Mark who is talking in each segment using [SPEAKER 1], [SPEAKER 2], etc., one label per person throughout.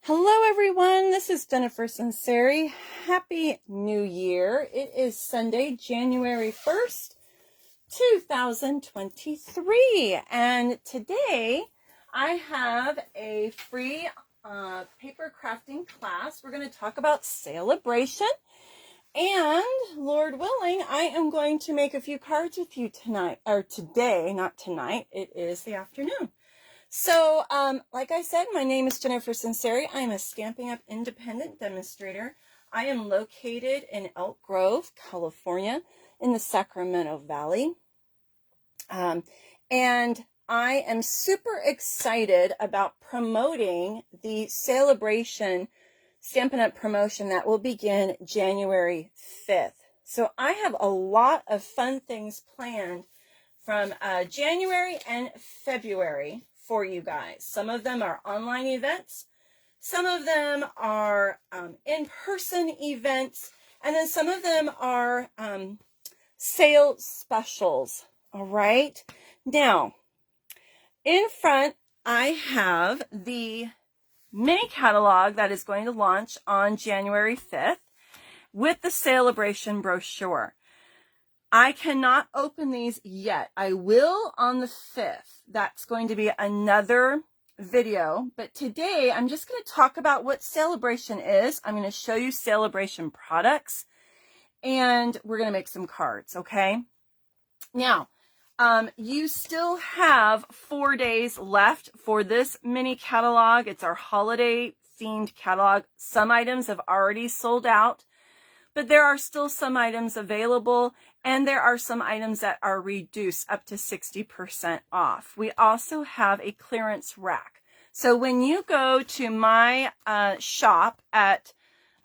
[SPEAKER 1] Hello everyone, this is Jennifer Sinceri. Happy New Year. It is Sunday, January 1st, 2023. And today I have a free paper crafting class. We're going to talk about Sale-a-bration. And Lord willing, I am going to make a few cards with you tonight, or today, not tonight. It is the afternoon. So, like I said, my name is Jennifer Sinceri. I am a Stampin' Up independent demonstrator. I am located in Elk Grove, California, in the Sacramento Valley. And I am super excited about promoting the Sale-a-bration Stampin' Up promotion that will begin January 5th. So I have a lot of fun things planned from January and February for you guys. Some of them are online events, some of them are in-person events, and then some of them are sale specials. All right. Now, in front, I have the mini catalog that is going to launch on January 5th with the Sale-a-bration brochure. I cannot open these yet. I will on the 5th. That's going to be another video. But today, I'm just going to talk about what Sale-a-bration is. I'm going to show you Sale-a-bration products. And we're going to make some cards, okay? Now, you still have 4 days left for this mini catalog. It's our holiday-themed catalog. Some items have already sold out, but there are still some items available, and there are some items that are reduced up to 60% off. We also have a clearance rack. So when you go to my shop at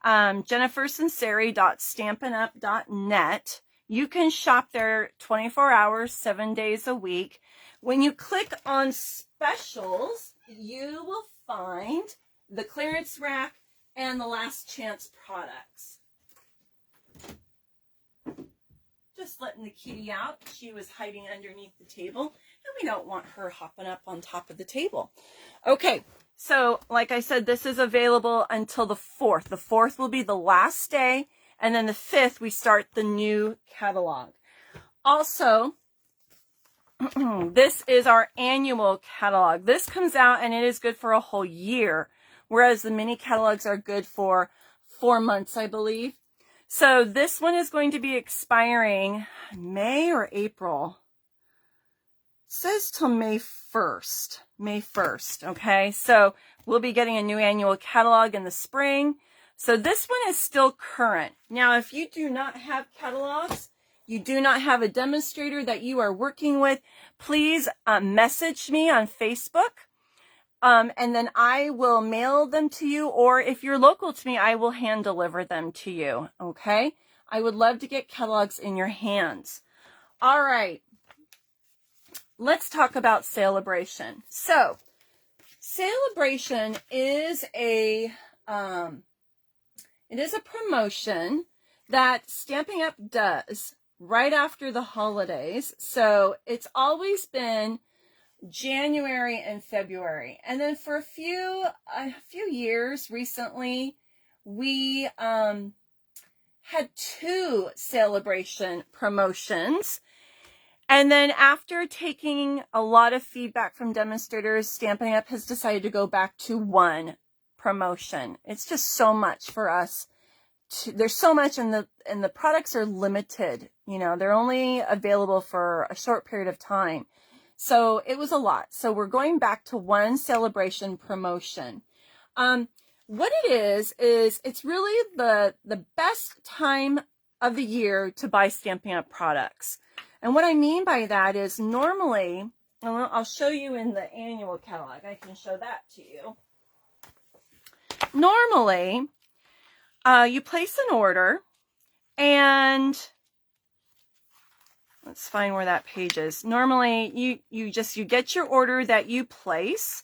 [SPEAKER 1] jennifersinceri.stampinup.net, you can shop there 24 hours, 7 days a week. When you click on specials, you will find the clearance rack and the last chance products. Just letting the kitty out. She was hiding underneath the table, and we don't want her hopping up on top of the table. Okay, so like I said, this is available until the 4th. The 4th will be the last day, and then the 5th we start the new catalog. Also, this is our annual catalog. This comes out and it is good for a whole year, whereas the mini catalogs are good for 4 months, I believe. So this one is going to be expiring May or April. It says till May 1st. May 1st, okay? So we'll be getting a new annual catalog in the spring. So this one is still current. Now, if you do not have catalogs, you do not have a demonstrator that you are working with, please message me on Facebook. And then I will mail them to you, or if you're local to me, I will hand deliver them to you, okay? I would love to get catalogs in your hands. All right, let's talk about Sale-a-bration. So, Sale-a-bration is a promotion that Stampin' Up does right after the holidays. So it's always been January and February, and then for a few years recently, we had 2 Sale-a-bration promotions, and then after taking a lot of feedback from demonstrators, Stampin' Up has decided to go back to 1 promotion. It's just so much for us. There's so much, and the products are limited. You know, they're only available for a short period of time. So it was a lot. So we're going back to 1 Sale-a-bration promotion. What it is it's really the best time of the year to buy Stampin' Up products. And what I mean by that is normally, I'll show you in the annual catalog. I can show that to you. Normally, you place an order, and let's find where that page is. Normally, you get your order that you place,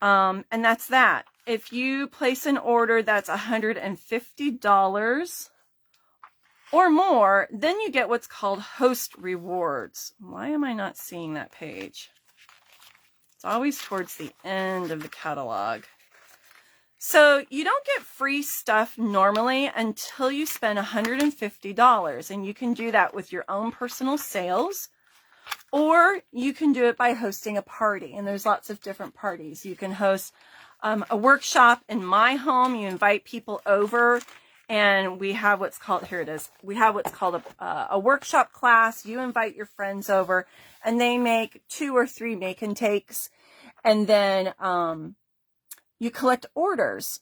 [SPEAKER 1] and that's that. If you place an order that's $150 or more, then you get what's called host rewards. Why am I not seeing that page? It's always towards the end of the catalog. So you don't get free stuff normally until you spend $150, and you can do that with your own personal sales, or you can do it by hosting a party. And there's lots of different parties. You can host a workshop in my home. You invite people over, and we have what's called, here it is, we have what's called a workshop class. You invite your friends over, and they make 2 or 3 make and takes, and then you collect orders.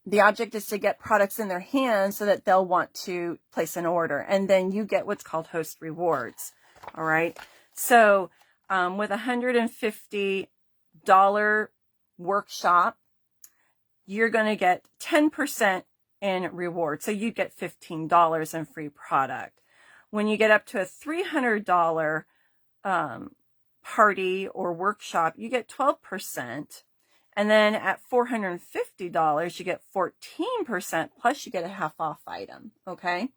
[SPEAKER 1] The object is to get products in their hands so that they'll want to place an order, and then you get what's called host rewards. All right. So with $150 workshop, you're going to get 10% in reward. So you get $15 in free product. When you get up to a $300 party or workshop, you get 12%. And then at $450, you get 14%, plus you get a half off item, okay?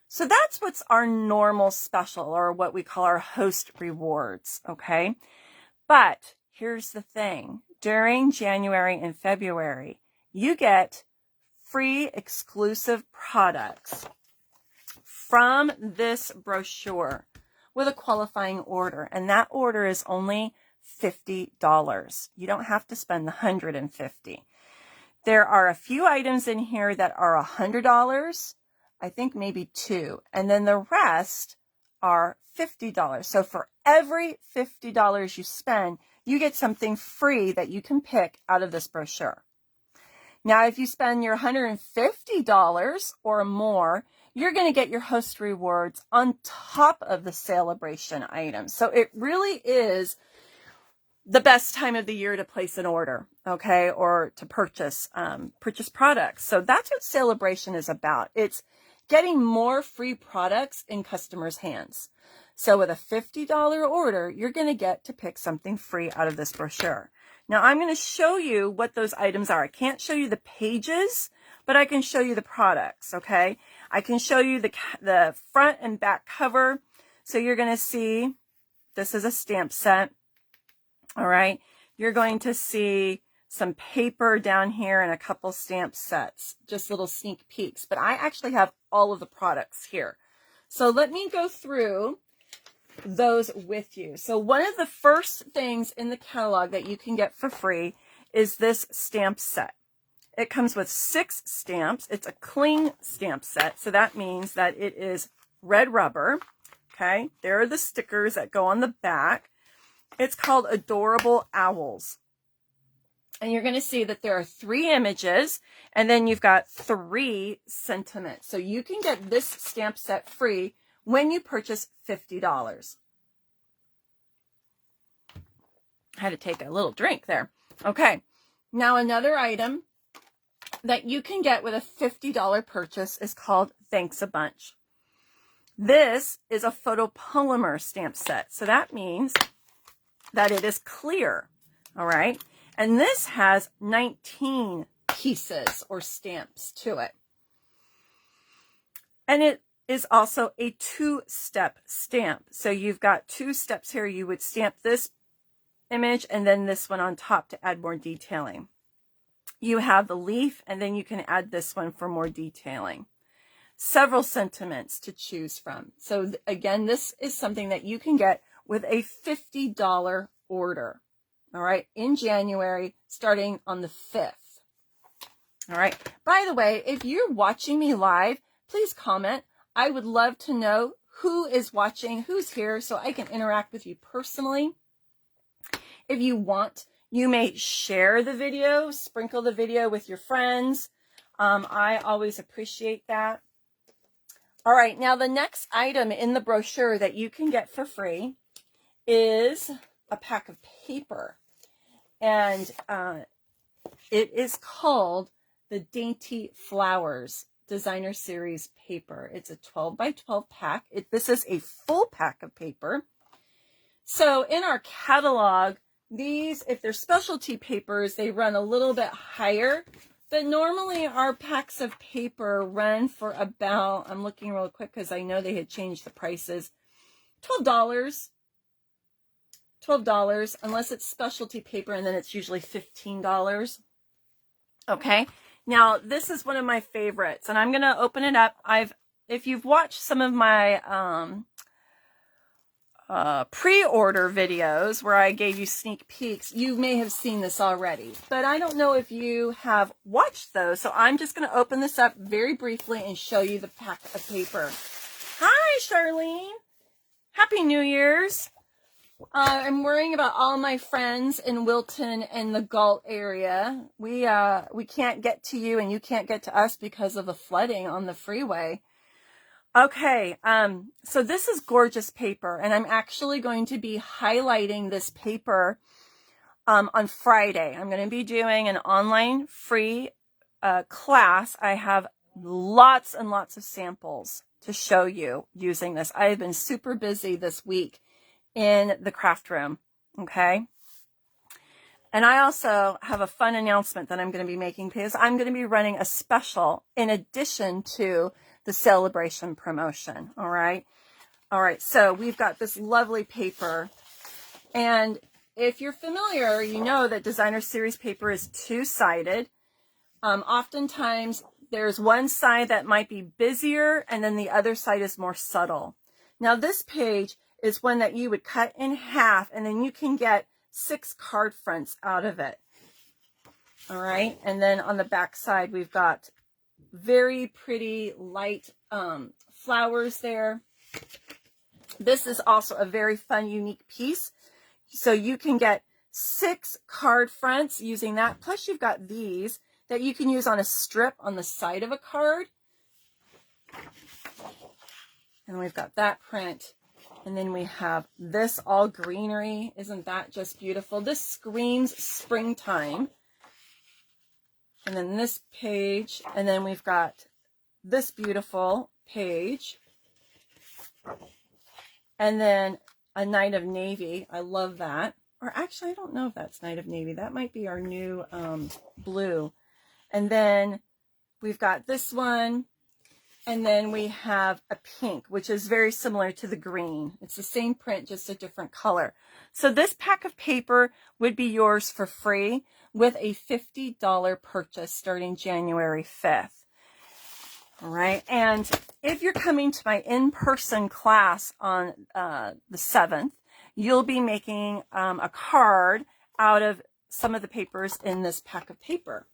[SPEAKER 1] So that's what's our normal special, or what we call our host rewards, okay? But here's the thing. During January and February, you get free exclusive products from this brochure with a qualifying order, and that order is only $50. You don't have to spend the $150. There are a few items in here that are $100, I think maybe 2, and then the rest are $50. So for every $50 you spend, you get something free that you can pick out of this brochure. Now, if you spend your $150 or more, you're going to get your host rewards on top of the Sale-a-bration items. So it really is the best time of the year to place an order, okay, or to purchase products. So that's what Sale-a-bration is about. It's getting more free products in customers' hands. So with a $50 order, you're going to get to pick something free out of this brochure. Now, I'm going to show you what those items are. I can't show you the pages, but I can show you the products, okay? I can show you the front and back cover. So you're going to see this is a stamp set, all right? You're going to see some paper down here and a couple stamp sets, just little sneak peeks. But I actually have all of the products here. So let me go through those with you. So one of the first things in the catalog that you can get for free is this stamp set. It comes with 6 stamps. It's a cling stamp set. So that means that it is red rubber. Okay. There are the stickers that go on the back. It's called Adorable Owls. And you're going to see that there are 3 images, and then you've got 3 sentiments. So you can get this stamp set free when you purchase $50. I had to take a little drink there. Okay. Now another item that you can get with a $50 purchase is called Thanks a Bunch. This is a photopolymer stamp set. So that means that it is clear. All right. And this has 19 pieces or stamps to it. And it is also a 2-step stamp. So you've got 2 steps here. You would stamp this image and then this one on top to add more detailing. You have the leaf, and then you can add this one for more detailing. Several sentiments to choose from. So again, this is something that you can get with a $50 order. All right, in January, starting on the 5th. All right. By the way, if you're watching me live, please comment. I would love to know who is watching, who's here, so I can interact with you personally. If you want, you may share the video, sprinkle the video with your friends. I always appreciate that. All right, now the next item in the brochure that you can get for free is a pack of paper. And it is called the Dainty Flowers Designer Series paper. It's a 12 by 12 pack. This is a full pack of paper. So in our catalog, these, if they're specialty papers, they run a little bit higher. But normally our packs of paper run for about, I'm looking real quick because I know they had changed the prices, $12. $12, unless it's specialty paper, and then it's usually $15. Okay, now this is one of my favorites, and I'm going to open it up. If you've watched some of my pre-order videos where I gave you sneak peeks, you may have seen this already, but I don't know if you have watched those, so I'm just going to open this up very briefly and show you the pack of paper. Hi, Charlene. Happy New Year's. I'm worrying about all my friends in Wilton and the Galt area. We can't get to you and you can't get to us because of the flooding on the freeway. Okay, so this is gorgeous paper, and I'm actually going to be highlighting this paper on Friday. I'm going to be doing an online free class. I have lots and lots of samples to show you using this. I have been super busy this week in the craft room, okay? And I also have a fun announcement that I'm going to be making because I'm going to be running a special in addition to the Sale-a-bration promotion, all right? All right, so we've got this lovely paper. And if you're familiar, you know that designer series paper is two-sided. Oftentimes, there's one side that might be busier, and then the other side is more subtle. Now, this page is one that you would cut in half, and then you can get 6 card fronts out of it. All right, and then on the back side, we've got very pretty light flowers there. This is also a very fun, unique piece. So you can get 6 card fronts using that. Plus you've got these that you can use on a strip on the side of a card. And we've got that print. And then we have this all greenery. Isn't that just beautiful? This screams springtime. And then this page, and then we've got this beautiful page. And then a Night of Navy. I love that. Or actually, I don't know if that's Night of Navy. That might be our new blue. And then we've got this one. And then we have a pink, which is very similar to the green. It's the same print, just a different color. So this pack of paper would be yours for free with a $50 purchase starting January 5th. All right. And if you're coming to my in-person class on the 7th, you'll be making a card out of some of the papers in this pack of paper.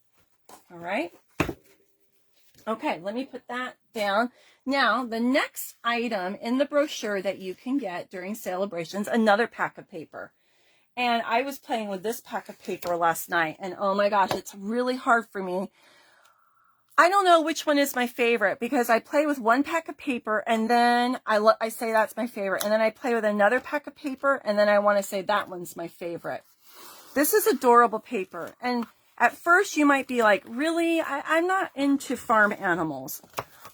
[SPEAKER 1] All right. Okay, let me put that down. Now, the next item in the brochure that you can get during Sale-a-bration's another pack of paper. And I was playing with this pack of paper last night, and oh my gosh, it's really hard for me. I don't know which one is my favorite because I play with one pack of paper and then I say that's my favorite. And then I play with another pack of paper and then I want to say that one's my favorite. This is adorable paper. And at first you might be like, really? I'm not into farm animals.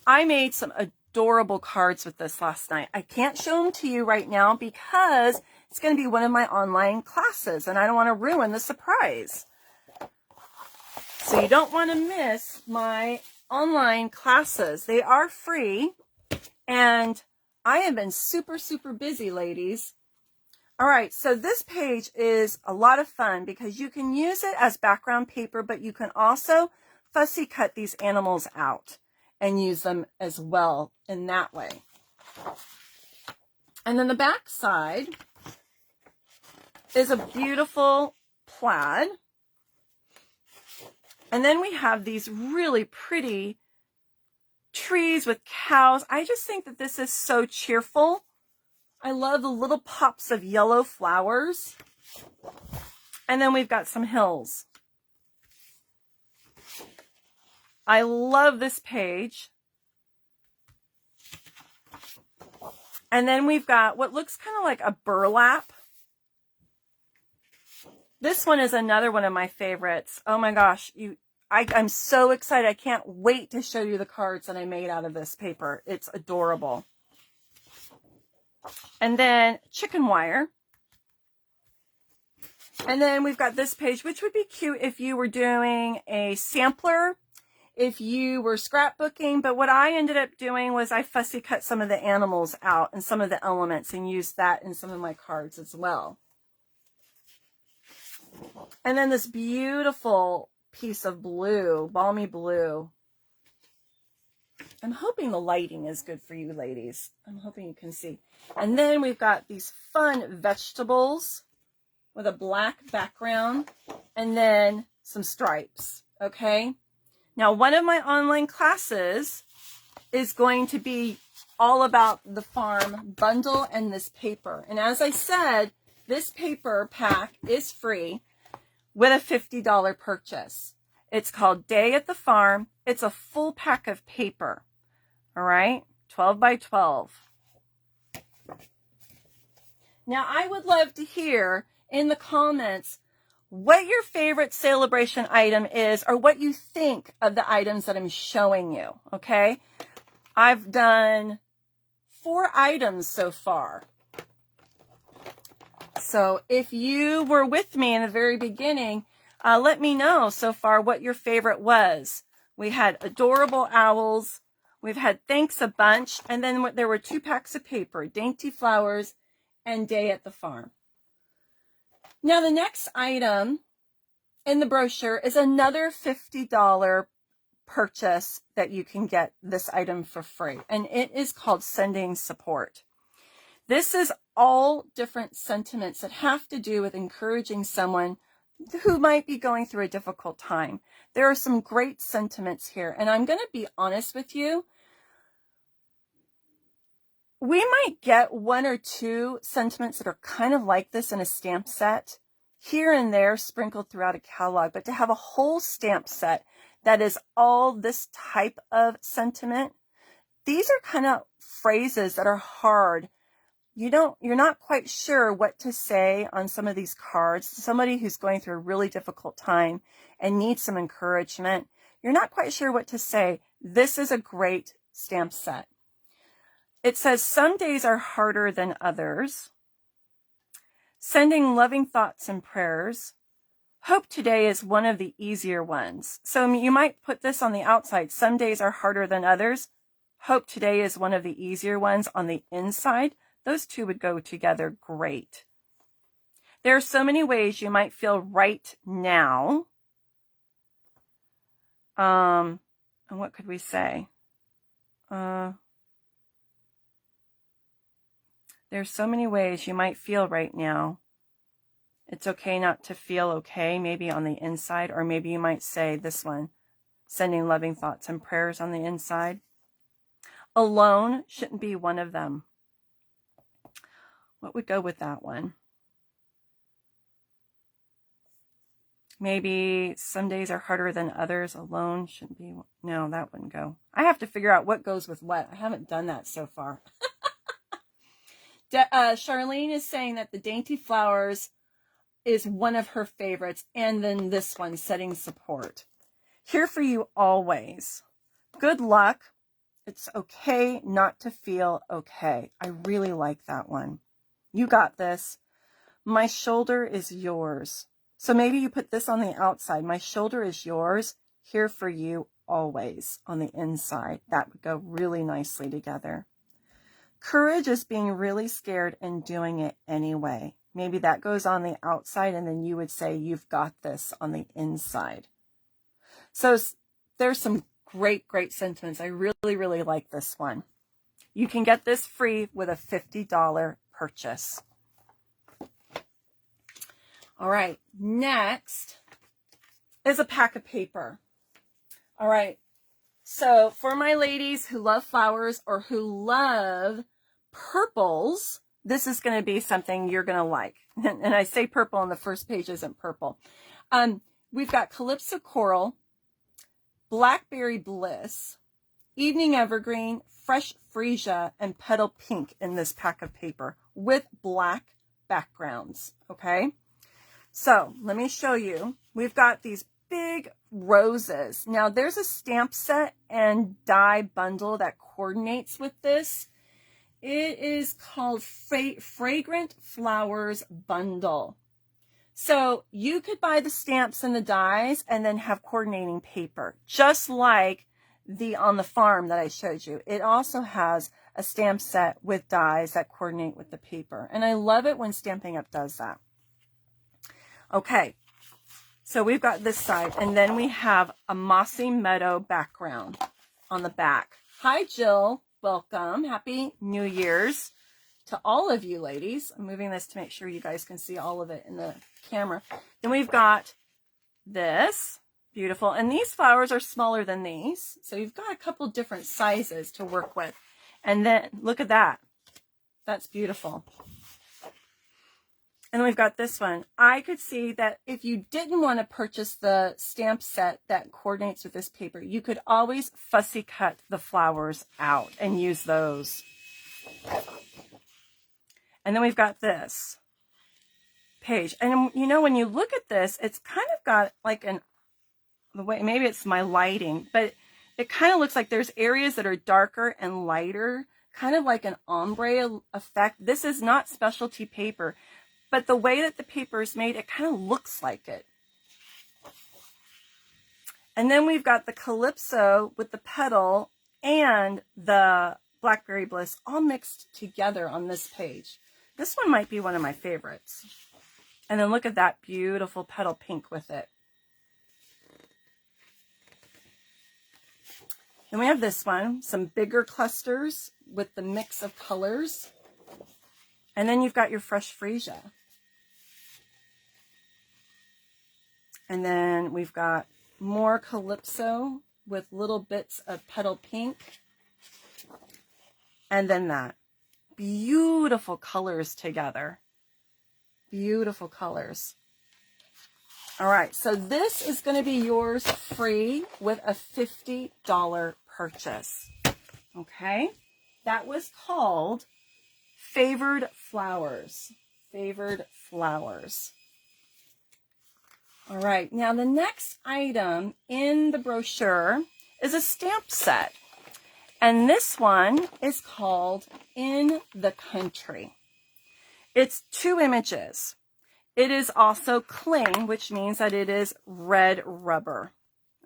[SPEAKER 1] I made some adorable cards with this last night. I can't show them to you right now because it's going to be one of my online classes and I don't want to ruin the surprise. So you don't want to miss my online classes. They are free and I have been super, super busy, ladies. All right, so this page is a lot of fun because you can use it as background paper, but you can also fussy cut these animals out and use them as well in that way. And then the back side is a beautiful plaid. And then we have these really pretty trees with cows. I just think that this is so cheerful. I love the little pops of yellow flowers. And then we've got some hills. I love this page. And then we've got what looks kind of like a burlap. This one is another one of my favorites. Oh my gosh, I'm so excited. I can't wait to show you the cards that I made out of this paper. It's adorable. And then chicken wire. And then we've got this page, which would be cute if you were doing a sampler, if you were scrapbooking. But what I ended up doing was I fussy cut some of the animals out and some of the elements and used that in some of my cards as well. And then this beautiful piece of blue, balmy blue. I'm hoping the lighting is good for you ladies. I'm hoping you can see. And then we've got these fun vegetables with a black background and then some stripes, okay? Now, one of my online classes is going to be all about the farm bundle and this paper. And as I said, this paper pack is free with a $50 purchase. It's called Day at the Farm. It's a full pack of paper. All right, 12 by 12. Now, I would love to hear in the comments what your favorite Sale-a-bration item is or what you think of the items that I'm showing you, okay? I've done 4 items so far. So if you were with me in the very beginning, let me know so far what your favorite was. We had adorable owls. We've had Thanks a Bunch. And then there were 2 packs of paper, Dainty Flowers and Day at the Farm. Now the next item in the brochure is another $50 purchase that you can get this item for free. And it is called Sending Support. This is all different sentiments that have to do with encouraging someone who might be going through a difficult time. There are some great sentiments here. And I'm going to be honest with you. We might get 1 or 2 sentiments that are kind of like this in a stamp set, here and there sprinkled throughout a catalog. But to have a whole stamp set that is all this type of sentiment, these are kind of phrases that are hard. You're not quite sure what to say on some of these cards. Somebody who's going through a really difficult time and needs some encouragement, you're not quite sure what to say. This is a great stamp set. It says, some days are harder than others. Sending loving thoughts and prayers. Hope today is one of the easier ones. So you might put this on the outside. Some days are harder than others. Hope today is one of the easier ones on the inside. Those two would go together great. There are so many ways you might feel right now. And what could we say? There's so many ways you might feel right now. It's okay not to feel okay, maybe on the inside, or maybe you might say this one, sending loving thoughts and prayers on the inside. Alone shouldn't be one of them. What would go with that one? Maybe some days are harder than others. Alone shouldn't be. No, that wouldn't go. I have to figure out what goes with what. I haven't done that so far. Charlene is saying that the Dainty Flowers is one of her favorites. And then this one, Setting Support. Here for you always. Good luck. It's okay not to feel okay. I really like that one. You got this. My shoulder is yours. So maybe you put this on the outside. My shoulder is yours. Here for you always on the inside. That would go really nicely together. Courage is being really scared and doing it anyway. Maybe that goes on the outside and then you would say you've got this on the inside. So there's some great sentiments. I really like this one. You can get this free with a $50 purchase. All right, next is a pack of paper. All right, so for my ladies who love flowers or who love purples, this is going to be something you're going to like. And I say purple and the first page isn't purple. We've got Calypso Coral, Blackberry Bliss, Evening Evergreen, Fresh Freesia, and Petal Pink in this pack of paper with black backgrounds, okay? So let me show you. We've got these big roses. Now there's a stamp set and die bundle that coordinates with this. It is called Fragrant Flowers Bundle. So you could buy the stamps and the dies and then have coordinating paper, just like the On the Farm that I showed you. It also has a stamp set with dies that coordinate with the paper. And I love it when Stampin' Up does that. Okay, So we've got this side, and then we have a mossy meadow background on the back. Hi, Jill. Welcome. Happy New Year's to all of you ladies. I'm moving this to make sure you guys can see all of it in the camera. Then we've got this. Beautiful. And these flowers are smaller than these. So you've got a couple different sizes to work with. And then look at that. That's beautiful. And then we've got this one. I could see that if you didn't want to purchase the stamp set that coordinates with this paper, you could always fussy cut the flowers out and use those. And then we've got this page. And you know, when you look at this, it's kind of got like the way, maybe it's my lighting, but it kind of looks like there's areas that are darker and lighter, kind of like an ombre effect. This is not specialty paper. But the way that the paper is made, it kind of looks like it. And then we've got the Calypso with the petal and the Blackberry Bliss all mixed together on this page. This one might be one of my favorites. And then look at that beautiful petal pink with it. And we have this one, some bigger clusters with the mix of colors. And then you've got your fresh freesia. And then we've got more Calypso with little bits of petal pink. And then that. Beautiful colors together. Beautiful colors. All right, so this is going to be yours free with a $50 purchase. Okay? That was called Favored Flowers. Favored Flowers. All right, now the next item in the brochure is a stamp set. And this one is called In the Country. It's 2 images. It is also cling, which means that it is red rubber.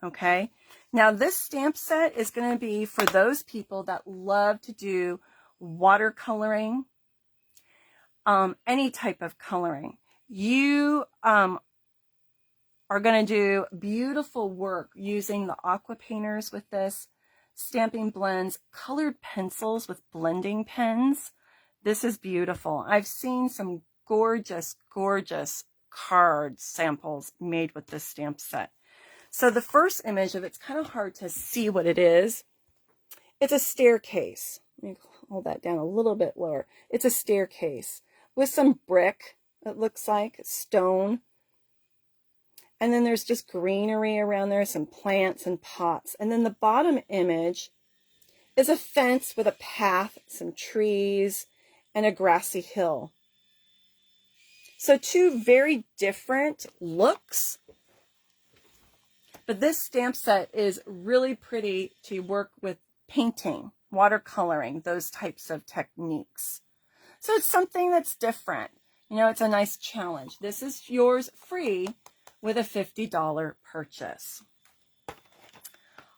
[SPEAKER 1] Okay, now this stamp set is going to be for those people that love to do watercoloring, any type of coloring. You are going to do beautiful work using the aqua painters with this, stamping blends, colored pencils with blending pens. This is beautiful. I've seen some gorgeous, gorgeous card samples made with this stamp set. So the first image of it's kind of hard to see what it is. It's a staircase. Let me hold that down a little bit lower. It's a staircase with some brick, it looks like, stone. And then there's just greenery around there, some plants and pots. And then the bottom image is a fence with a path, some trees, and a grassy hill. So 2 very different looks. But this stamp set is really pretty to work with painting, watercoloring, those types of techniques. So it's something that's different. You know, it's a nice challenge. This is yours free with a $50 purchase.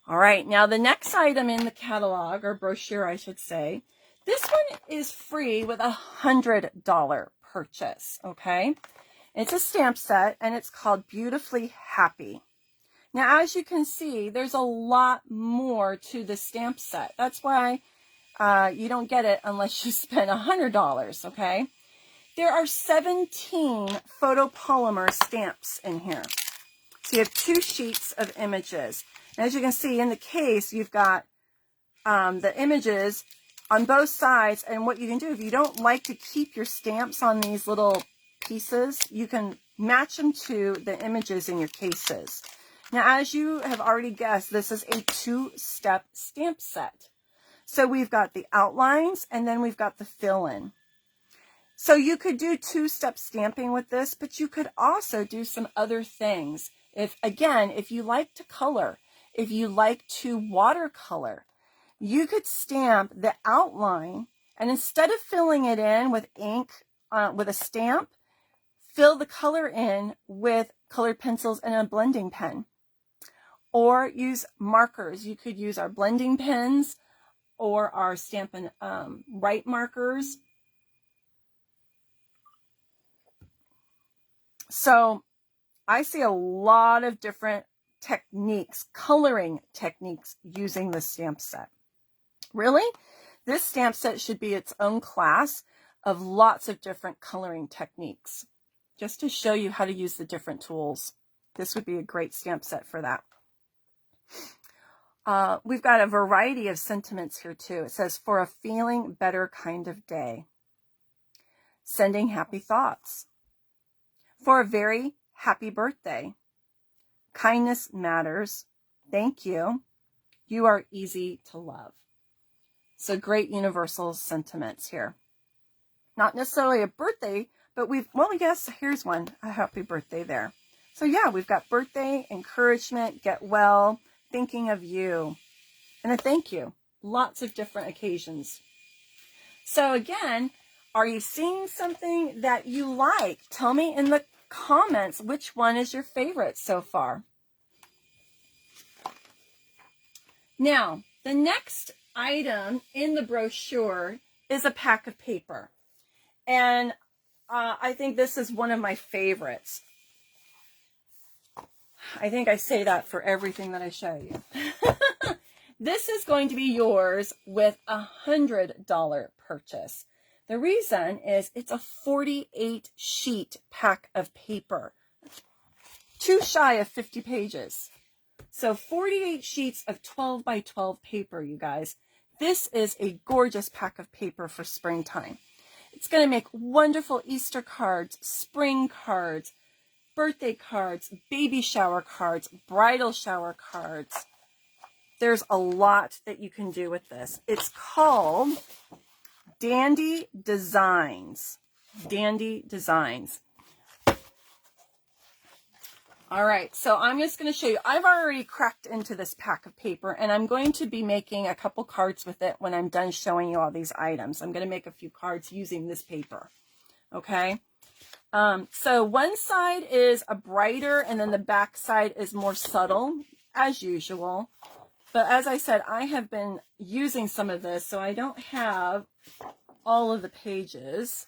[SPEAKER 1] All right, now the next item in the catalog, or brochure I should say, this one is free with a $100 purchase, okay? It's a stamp set and it's called Beautifully Happy. Now, as you can see, there's a lot more to the stamp set. That's why you don't get it unless you spend $100, okay? There are 17 photopolymer stamps in here. So you have 2 sheets of images. And as you can see in the case, you've got the images on both sides. And what you can do, if you don't like to keep your stamps on these little pieces, you can match them to the images in your cases. Now, as you have already guessed, this is a 2-step stamp set. So we've got the outlines and then we've got the fill-in. So you could do 2-step stamping with this, but you could also do some other things. If you like to color, if you like to watercolor, you could stamp the outline, and instead of filling it in with ink, with a stamp, fill the color in with colored pencils and a blending pen. Or use markers. You could use our blending pens or our Stampin' Write markers. So I see a lot of different techniques, coloring techniques using the stamp set. Really? This stamp set should be its own class of lots of different coloring techniques, just to show you how to use the different tools. This would be a great stamp set for that. We've got a variety of sentiments here too. It says, for a feeling better kind of day. Sending happy thoughts. For a very happy birthday. Kindness matters. Thank you. You are easy to love. So great universal sentiments here. Not necessarily a birthday, but yes, here's one. A happy birthday there. So yeah, we've got birthday, encouragement, get well, thinking of you, and a thank you. Lots of different occasions. So again, are you seeing something that you like? Tell me in the comments which one is your favorite so far. Now, the next item in the brochure is a pack of paper. And I think this is one of my favorites. I think I say that for everything that I show you. This is going to be yours with a $100 purchase. The reason is it's a 48 sheet pack of paper, too shy of 50 pages. So 48 sheets of 12 by 12 paper, you guys. This is a gorgeous pack of paper for springtime. It's going to make wonderful Easter cards, spring cards, birthday cards, baby shower cards, bridal shower cards. There's a lot that you can do with this. It's called Dandy Designs. Dandy Designs. All right, so I'm just going to show you. I've already cracked into this pack of paper, and I'm going to be making a couple cards with it when I'm done showing you all these items. I'm going to make a few cards using this paper, okay? So one side is a brighter, and then the back side is more subtle, as usual. But as I said, I have been using some of this, so I don't have all of the pages.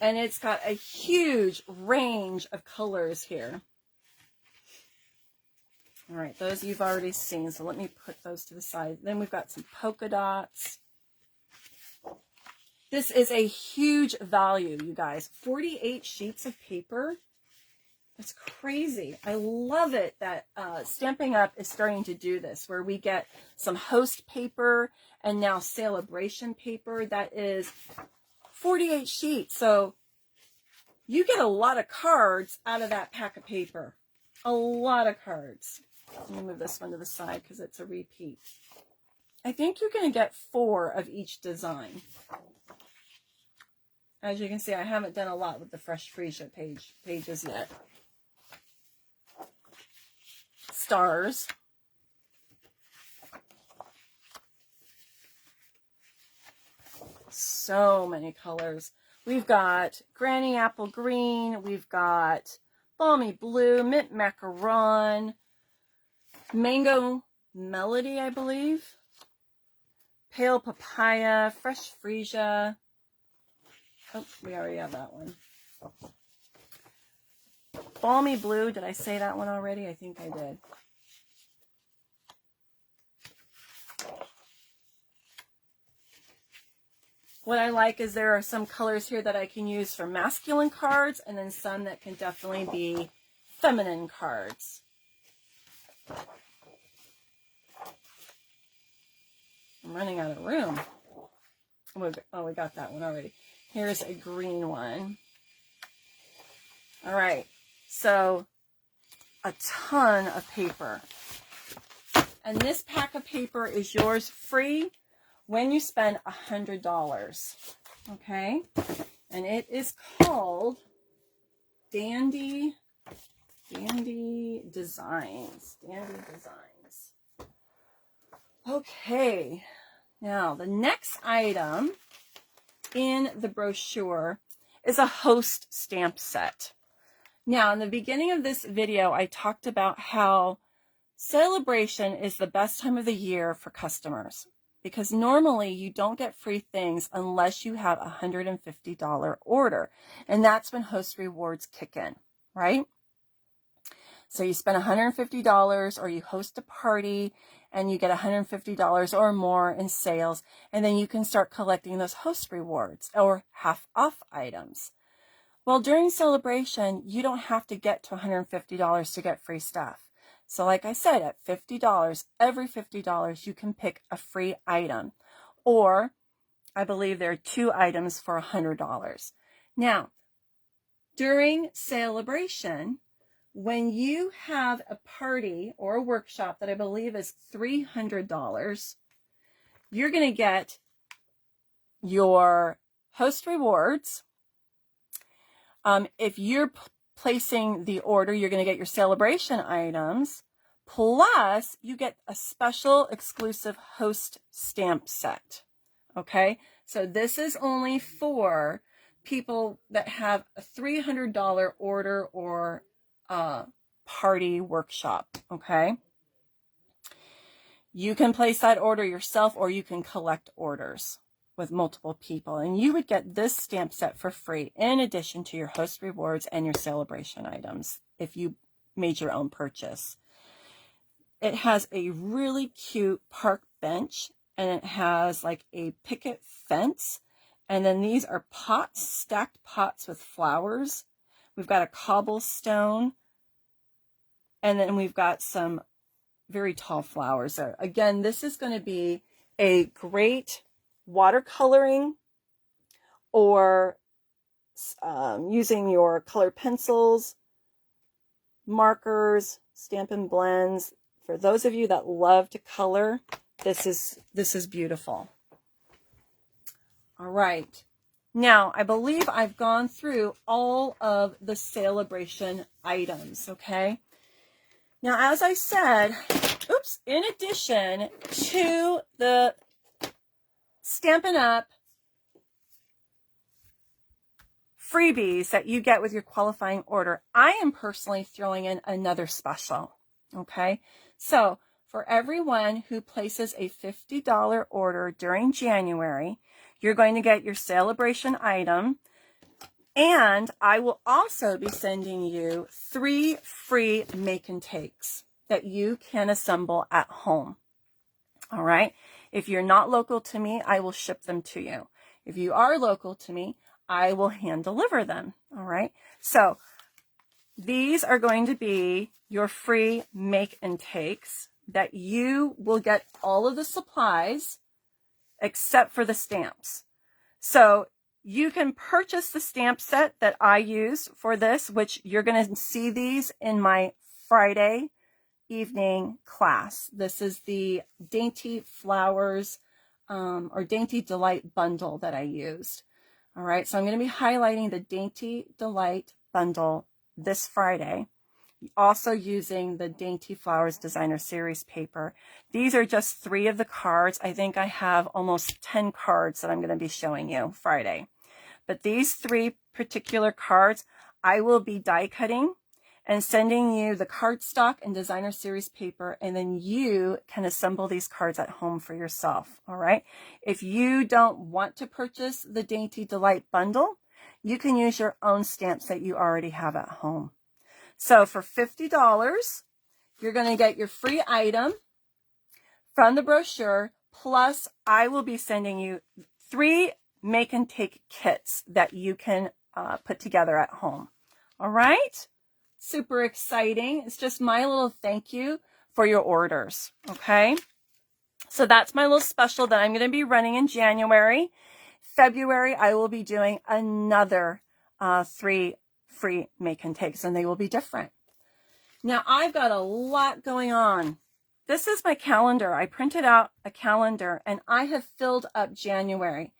[SPEAKER 1] And it's got a huge range of colors here. All right, those you've already seen, so let me put those to the side. Then we've got some polka dots. This is a huge value, you guys. 48 sheets of paper. That's crazy. I love it that Stampin' Up is starting to do this, where we get some host paper and now Sale-a-bration paper that is 48 sheets. So you get a lot of cards out of that pack of paper. A lot of cards. Let me move this one to the side because it's a repeat. I think you're going to get 4 of each design. As you can see, I haven't done a lot with the Fresh Freesia pages yet. Stars. So many colors. We've got Granny Apple Green. We've got Balmy Blue, Mint Macaron, Mango Melody, I believe. Pale Papaya, Fresh Freesia. Oh, we already have that one. Balmy Blue, did I say that one already? I think I did. What I like is there are some colors here that I can use for masculine cards, and then some that can definitely be feminine cards. I'm running out of room. Oh, we got that one already. Here's a green one. All right, so a ton of paper. And this pack of paper is yours free when you spend $100, okay? And it is called Dandy Designs. Dandy Designs. Okay, now the next item in the brochure is a host stamp set. Now, in the beginning of this video, I talked about how Sale-a-bration is the best time of the year for customers because normally you don't get free things unless you have a $150 order. And that's when host rewards kick in, right? So you spend $150 or you host a party and you get $150 or more in sales, and then you can start collecting those host rewards or half off items. Well, during celebration, you don't have to get to $150 to get free stuff. So like I said, at $50, every $50, you can pick a free item. Or I believe there are 2 items for $100. Now, during celebration, when you have a party or a workshop that I believe is $300, you're going to get your host rewards. If you're placing the order, you're going to get your celebration items, plus you get a special exclusive host stamp set. Okay, so this is only for people that have a $300 order or party workshop. Okay, you can place that order yourself, or you can collect orders with multiple people, and you would get this stamp set for free in addition to your host rewards and your celebration items if you made your own purchase. It has a really cute park bench, and it has like a picket fence, and then these are pots, stacked pots with flowers. We've got a cobblestone, and then we've got some very tall flowers. So again, this is going to be a great watercoloring or using your colored pencils, markers, Stampin' Blends. For those of you that love to color, this is beautiful. All right. Now, I believe I've gone through all of the celebration items, okay? Now, as I said, in addition to the Stampin' Up freebies that you get with your qualifying order, I am personally throwing in another special, okay? So for everyone who places a $50 order during January, you're going to get your celebration item, and I will also be sending you 3 free make and takes that you can assemble at home. All right. If you're not local to me, I will ship them to you. If you are local to me, I will hand deliver them. All right. So these are going to be your free make and takes that you will get all of the supplies except for the stamps. So you can purchase the stamp set that I use for this, which you're going to see these in my Friday evening class. This is the Dainty Flowers or Dainty Delight bundle that I used. All right, so I'm going to be highlighting the Dainty Delight bundle this Friday, also using the Dainty Flowers Designer Series paper. These are just 3 of the cards. I think I have almost 10 cards that I'm going to be showing you Friday. But these 3 particular cards, I will be die cutting and sending you the cardstock and designer series paper, and then you can assemble these cards at home for yourself. All right. If you don't want to purchase the Dainty Delight bundle, you can use your own stamps that you already have at home. So for $50, you're going to get your free item from the brochure, plus I will be sending you 3 make and take kits that you can put together at home. All right. Super exciting. It's just my little thank you for your orders. Okay. So that's my little special that I'm going to be running in January. February, I will be doing another 3 free make and takes, and they will be different. Now I've got a lot going on. This is my calendar. I printed out a calendar and I have filled up January.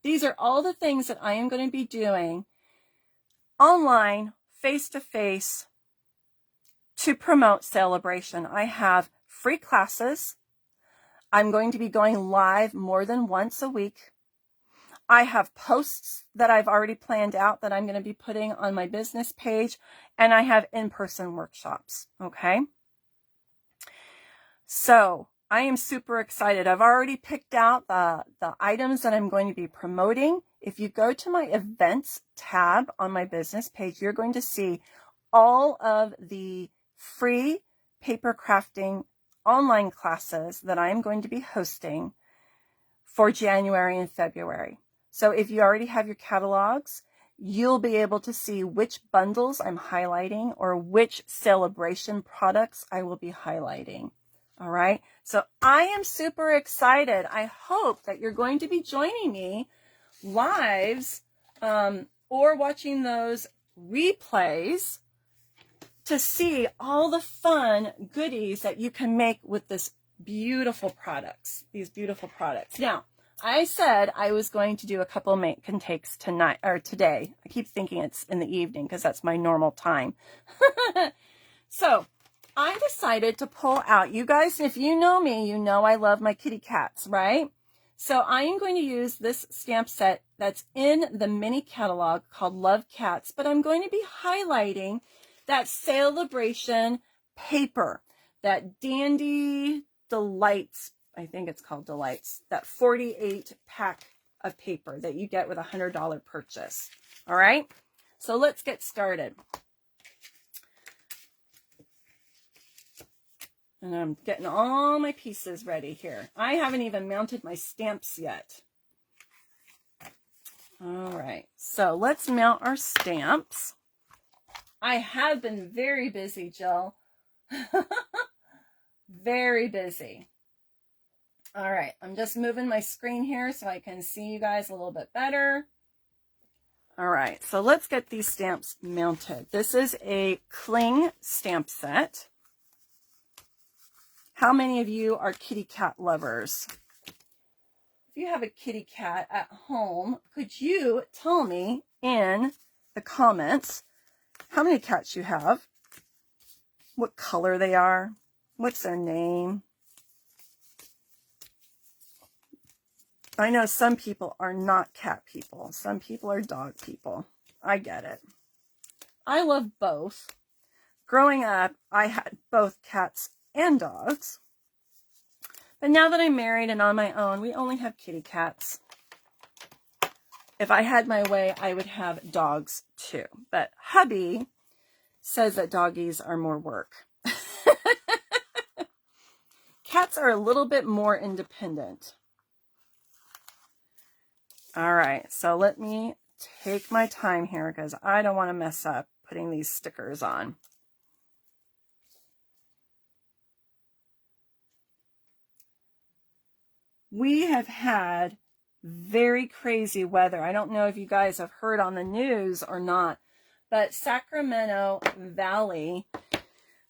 [SPEAKER 1] These are all the things that I am going to be doing online, face-to-face, to promote celebration. I have free classes. I'm going to be going live more than once a week. I have posts that I've already planned out that I'm going to be putting on my business page, and I have in-person workshops. Okay. So I am super excited. I've already picked out the items that I'm going to be promoting. If you go to my events tab on my business page, you're going to see all of the free paper crafting online classes that I am going to be hosting for January and February. So if you already have your catalogs, you'll be able to see which bundles I'm highlighting or which Sale-a-bration products I will be highlighting. All right. So I am super excited. I hope that you're going to be joining me lives or watching those replays to see all the fun goodies that you can make with these beautiful products. Now, I said I was going to do a couple make and takes tonight or today. I keep thinking it's in the evening because that's my normal time. So I decided to pull out, you guys, if you know me, you know I love my kitty cats, right? So I am going to use this stamp set that's in the mini catalog called Love Cats, but I'm going to be highlighting that Sale-a-bration paper, that Dandy Delights, I think it's called Delights, that 48 pack of paper that you get with a $100 purchase. All right, so let's get started. And I'm getting all my pieces ready here. I haven't even mounted my stamps yet. All right, so let's mount our stamps. I have been very busy, Jill. Very busy. All right, I'm just moving my screen here so I can see you guys a little bit better. All right, so let's get these stamps mounted. This is a cling stamp set. How many of you are kitty cat lovers? If you have a kitty cat at home, could you tell me in the comments how many cats you have, what color they are, what's their name? I know some people are not cat people. Some people are dog people. I get it. I love both. Growing up, I had both cats and dogs. But now that I'm married and on my own, we only have kitty cats. If I had my way, I would have dogs too. But hubby says that doggies are more work. Cats are a little bit more independent. All right, so let me take my time here because I don't want to mess up putting these stickers on. We have had very crazy weather. I don't know if you guys have heard on the news or not, but Sacramento Valley,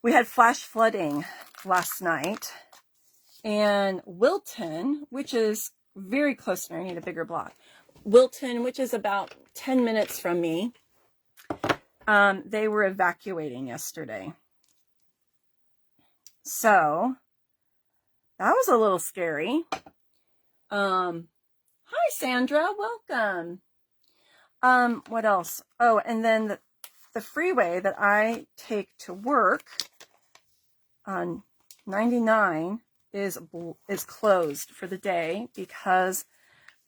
[SPEAKER 1] we had flash flooding last night. And Wilton, which is very close to me, I need a bigger block. Wilton, which is about 10 minutes from me, they were evacuating yesterday. So that was a little scary. Hi, Sandra. Welcome. What else? Oh, and then the freeway that I take to work on 99 is closed for the day because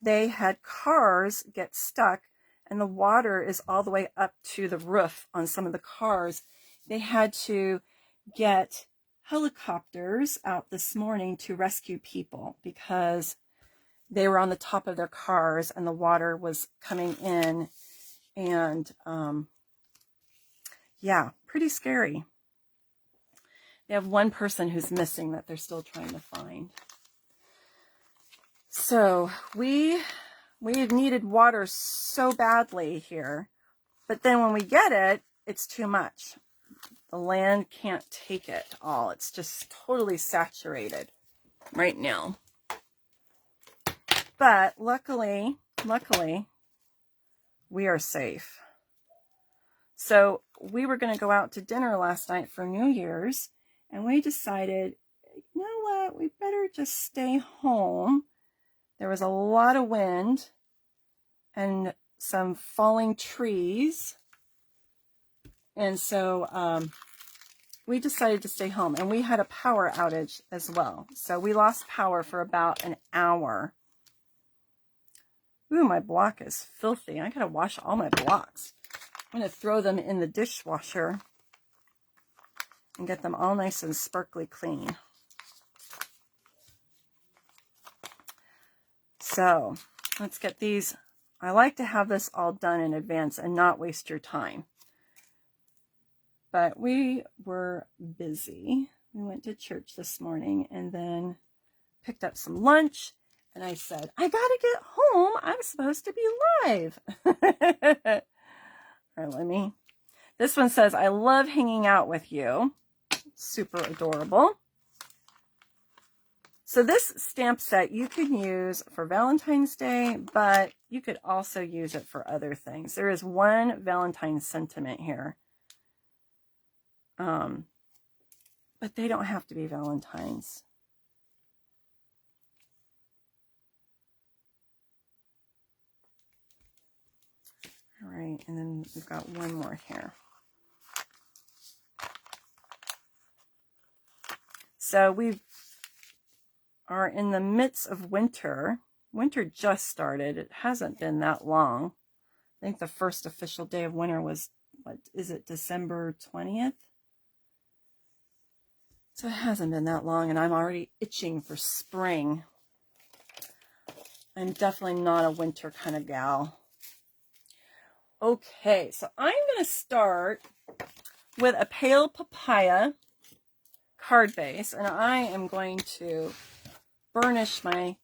[SPEAKER 1] they had cars get stuck and the water is all the way up to the roof on some of the cars. They had to get helicopters out this morning to rescue people because they were on the top of their cars and the water was coming in. And yeah, pretty scary. They have one person who's missing that they're still trying to find. So we have needed water so badly here, but then when we get it, it's too much. The land can't take it all. It's just totally saturated right now. But luckily, we are safe. So we were going to go out to dinner last night for New Year's, and we decided, you know what, we better just stay home. There was a lot of wind and some falling trees. And so we decided to stay home, and we had a power outage as well. So we lost power for about an hour. Ooh, my block is filthy. I gotta wash all my blocks. I'm gonna throw them in the dishwasher and get them all nice and sparkly clean. So let's get these. I like to have this all done in advance and not waste your time. But we were busy. We went to church this morning and then picked up some lunch. And I said, I gotta get home. I'm supposed to be live. All right, let me. This one says, I love hanging out with you. Super adorable. So this stamp set you can use for Valentine's Day, but you could also use it for other things. There is one Valentine's sentiment here. But they don't have to be Valentine's. All right, and then we've got one more here. So we are in the midst of winter. Winter just started. It hasn't been that long. I think the first official day of winter was, what is it, December 20th? So it hasn't been that long, and I'm already itching for spring. I'm definitely not a winter kind of gal. Okay, so I'm going to start with a pale papaya card base, and I am going to burnish my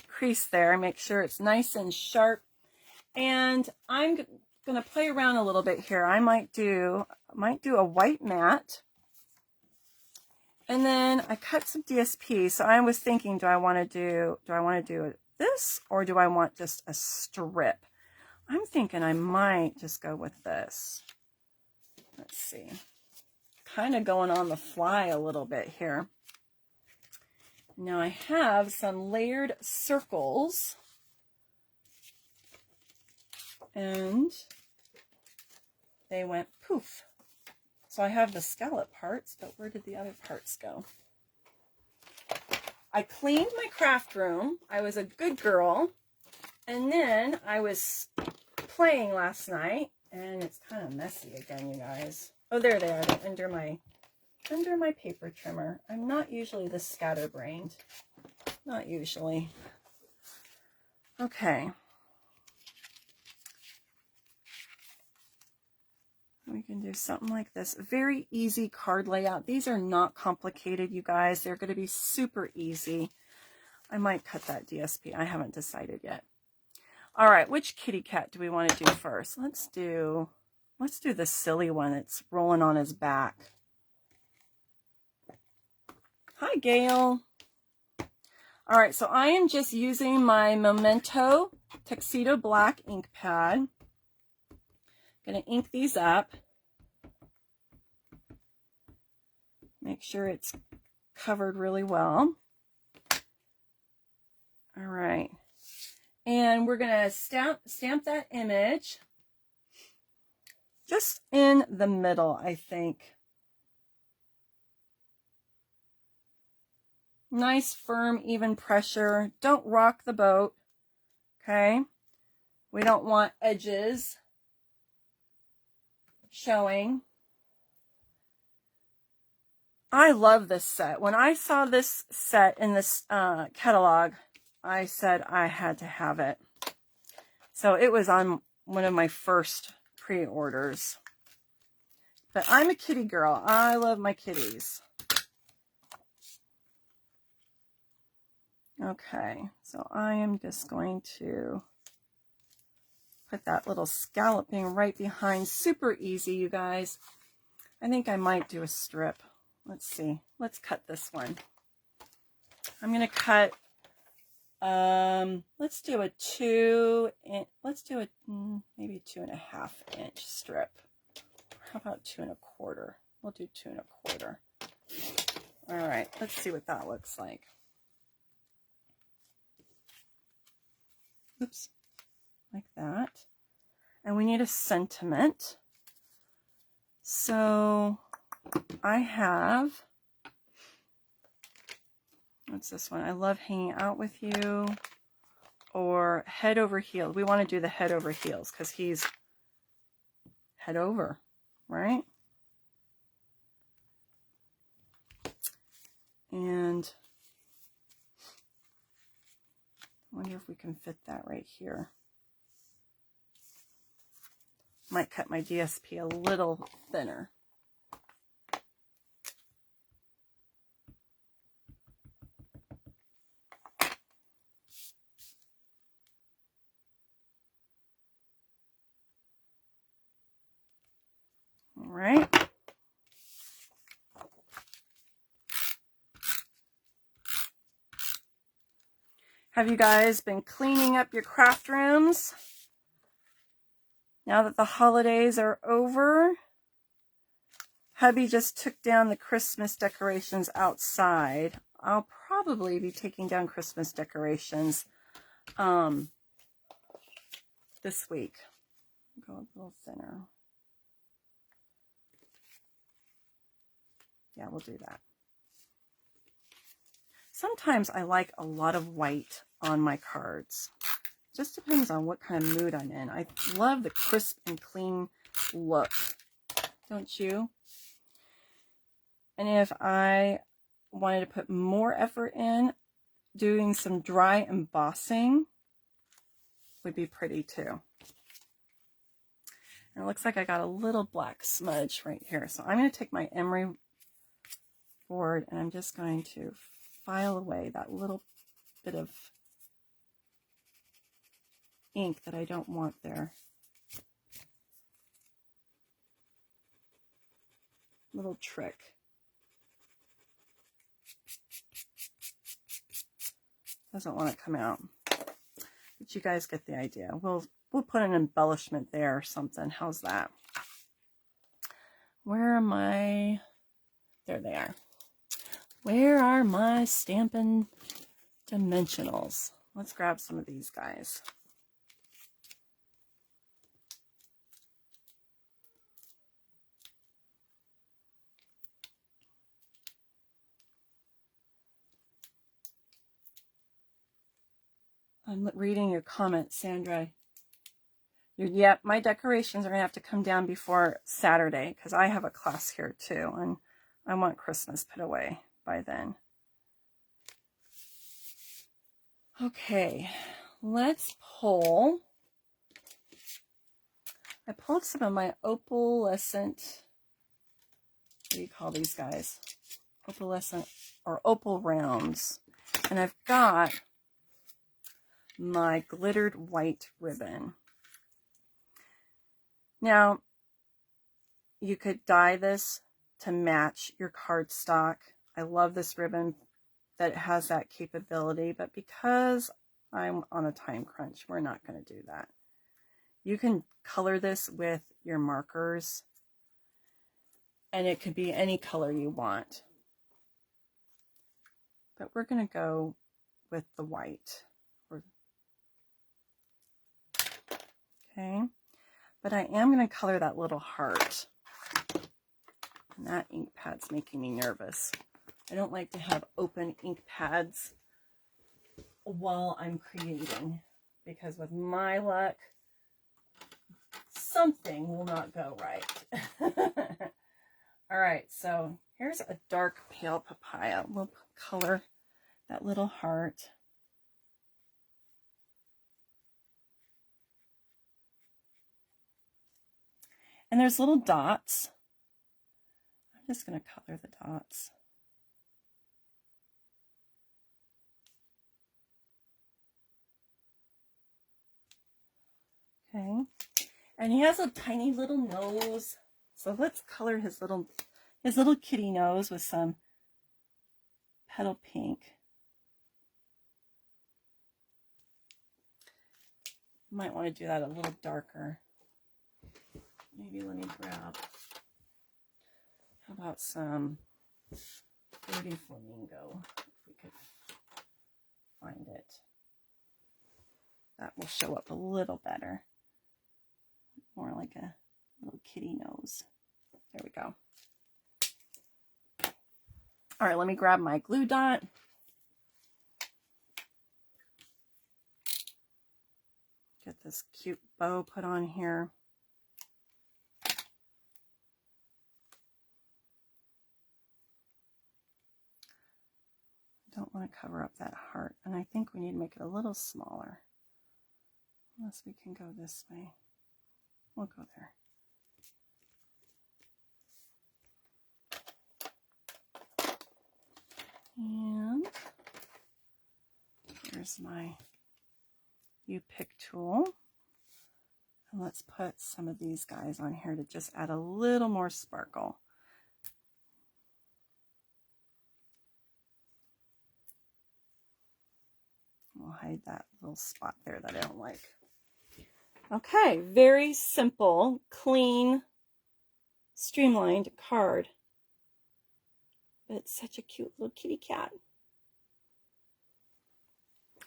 [SPEAKER 1] crease there, make sure it's nice and sharp. And I'm going to play around a little bit here. I might do a white matte. And then I cut some DSP. So I was thinking, do I want to do this, or do I want just a strip? I'm thinking I might just go with this. Let's see. Kind of going on the fly a little bit here. Now I have some layered circles. And they went poof. So I have the scallop parts, but where did the other parts go? I cleaned my craft room. I was a good girl. And then I was playing last night, and it's kind of messy again, you guys. Oh, there they are. They're under my paper trimmer. I'm not usually this scatterbrained. Not usually. Okay. We can do something like this. Very easy card layout. These are not complicated, you guys. They're going to be super easy. I might cut that DSP. I haven't decided yet. All right, which kitty cat do we want to do first? Let's do the silly one that's rolling on his back. Hi, Gail. All right, so I am just using my Memento Tuxedo Black ink pad. Going to ink these up. Make sure it's covered really well. All right. And we're going to stamp that image just in the middle, I think. Nice, firm, even pressure. Don't rock the boat, okay? We don't want edges showing. I love this set. When I saw this set in this catalog, I said I had to have it. So it was on one of my first pre-orders. But I'm a kitty girl. I love my kitties. Okay, so I am just going to put that little scalloping right behind. Super easy, you guys. I think I might do a strip. Let's see. Let's cut this one. I'm going to cut, let's do a maybe 2.5 inch strip. How about 2 1/4? We'll do 2 1/4. All right, let's see what that looks like. Oops, like that. And we need a sentiment. So I have, what's this one? I love hanging out with you, or head over heels. We want to do the head over heels because he's head over, right? And I wonder if we can fit that right here. Might cut my DSP a little thinner. All right. Have you guys been cleaning up your craft rooms now that the holidays are over? Hubby just took down the Christmas decorations outside. I'll probably be taking down Christmas decorations this week. Go a little thinner. Yeah, we'll do that. Sometimes I like a lot of white on my cards. Just depends on what kind of mood I'm in. I love the crisp and clean look, don't you? And if I wanted to put more effort in, doing some dry embossing would be pretty too. And it looks like I got a little black smudge right here. So I'm going to take my emery board and I'm just going to file away that little bit of ink that I don't want there. Little trick. Doesn't want to come out. But you guys get the idea. We'll put an embellishment there or something. How's that? Where am I? There they are. Where are my Stampin' Dimensionals? Let's grab some of these guys. I'm reading your comment, Sandra. Yep, my decorations are going to have to come down before Saturday because I have a class here too, and I want Christmas put away by then. Okay, let's pull. I pulled some of my opalescent, what do you call these guys? Opalescent or opal rounds. And I've got my glittered white ribbon. Now, you could dye this to match your cardstock. I love this ribbon that it has that capability, but because I'm on a time crunch, we're not going to do that. You can color this with your markers, and it could be any color you want. But we're going to go with the white. Okay, but I am going to color that little heart. And that ink pad's making me nervous. I don't like to have open ink pads while I'm creating, because with my luck, something will not go right. All right, so here's a dark pale papaya. We'll color that little heart. And there's little dots. I'm just going to color the dots. Okay, and he has a tiny little nose, so let's color his little kitty nose with some petal pink. Might want to do that a little darker. Maybe let me grab, how about some Fruity Flamingo, if we could find it. That will show up a little better. More like a little kitty nose. There we go. All right, let me grab my glue dot. Get this cute bow put on here. Don't want to cover up that heart, and I think we need to make it a little smaller. Unless we can go this way. We'll go there. And here's my U-pick tool. And let's put some of these guys on here to just add a little more sparkle. We'll hide that little spot there that I don't like. Okay, very simple, clean, streamlined card. But it's such a cute little kitty cat.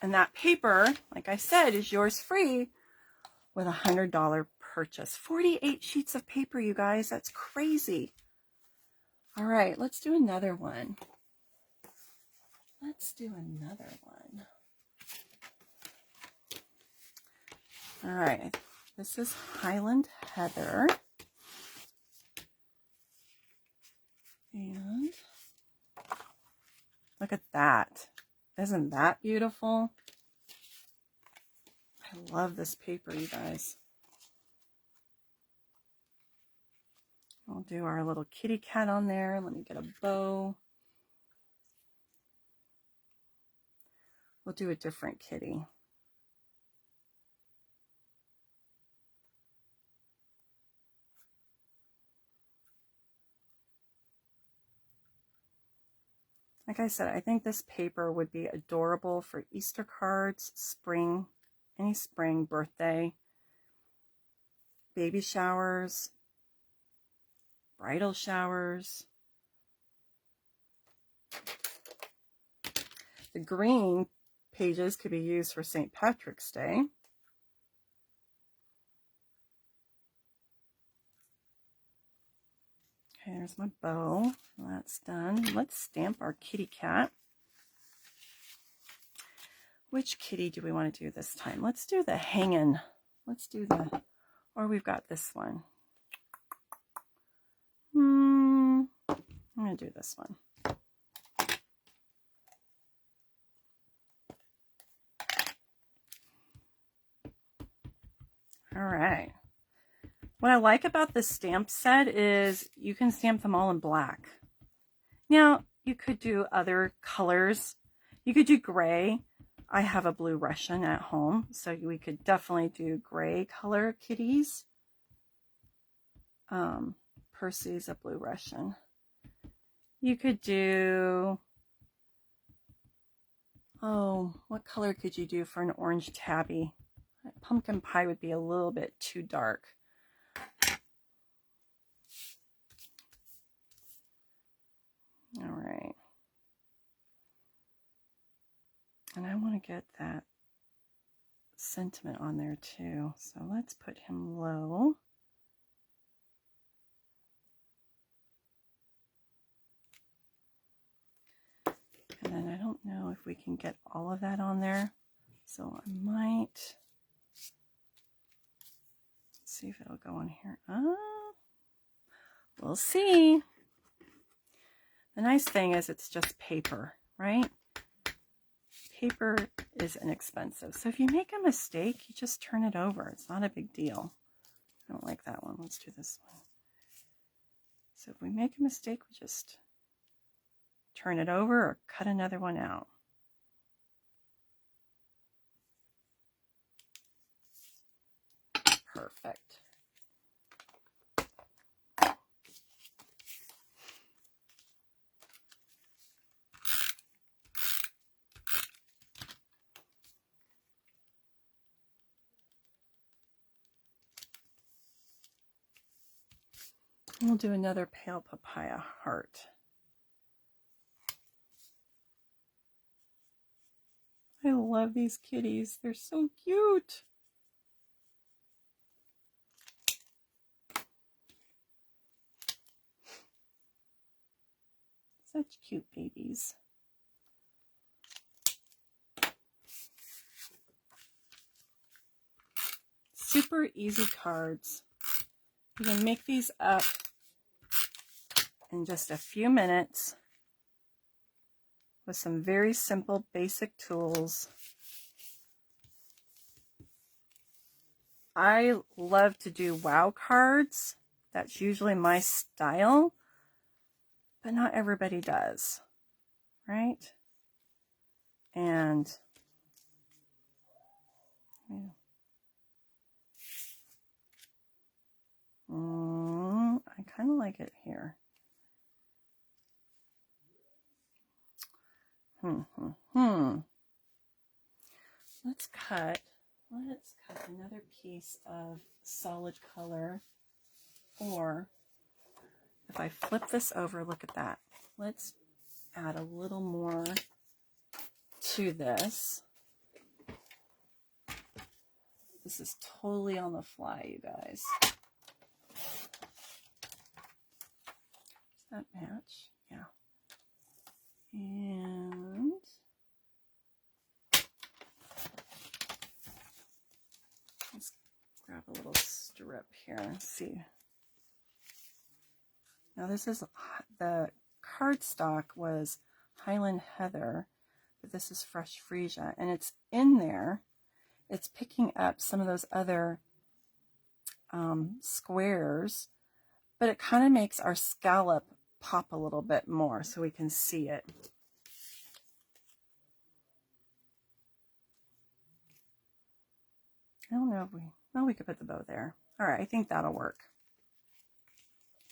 [SPEAKER 1] And that paper, like I said, is yours free with a $100 purchase. 48 sheets of paper, you guys. That's crazy. All right, let's do another one. Let's do another one. All right, this is Highland Heather. And look at that. Isn't that beautiful? I love this paper, you guys. We'll do our little kitty cat on there. Let me get a bow. We'll do a different kitty. Like I said, I think this paper would be adorable for Easter cards, spring, any spring, birthday, baby showers, bridal showers. The green pages could be used for St. Patrick's Day. Okay, there's my bow. That's done. Let's stamp our kitty cat. Which kitty do we want to do this time? Let's do the hanging. Let's do the, or we've got this one. I'm going to do this one. All right. What I like about this stamp set is you can stamp them all in black. Now, you could do other colors. You could do gray. I have a blue Russian at home, so we could definitely do gray color kitties. Percy's a blue Russian. You could do, oh, what color could you do for an orange tabby? Pumpkin pie would be a little bit too dark. All right. And I want to get that sentiment on there too. So let's put him low. And then I don't know if we can get all of that on there. So I might see if it'll go on here. We'll see. The nice thing is it's just paper, right? Paper is inexpensive. So if you make a mistake, you just turn it over. It's not a big deal. I don't like that one. Let's do this one. So if we make a mistake, we just turn it over or cut another one out. Perfect. We'll do another pale papaya heart. I love these kitties. They're so cute. Such cute babies. Super easy cards. You can make these up in just a few minutes with some very simple basic tools. I love to do wow cards. That's usually my style, but not everybody does, right? And I kind of like it here. Let's cut another piece of solid color. Or if I flip this over, look at that. Let's add a little more to this. This is totally on the fly, you guys. Does that match? Yeah. And let's grab a little strip here and see. Now this is, the cardstock was Highland Heather, but this is Fresh Freesia, and it's in there. It's picking up some of those other squares, but it kind of makes our scallop pop a little bit more so we can see it. I don't know if we could put the bow there. All right, I think that'll work.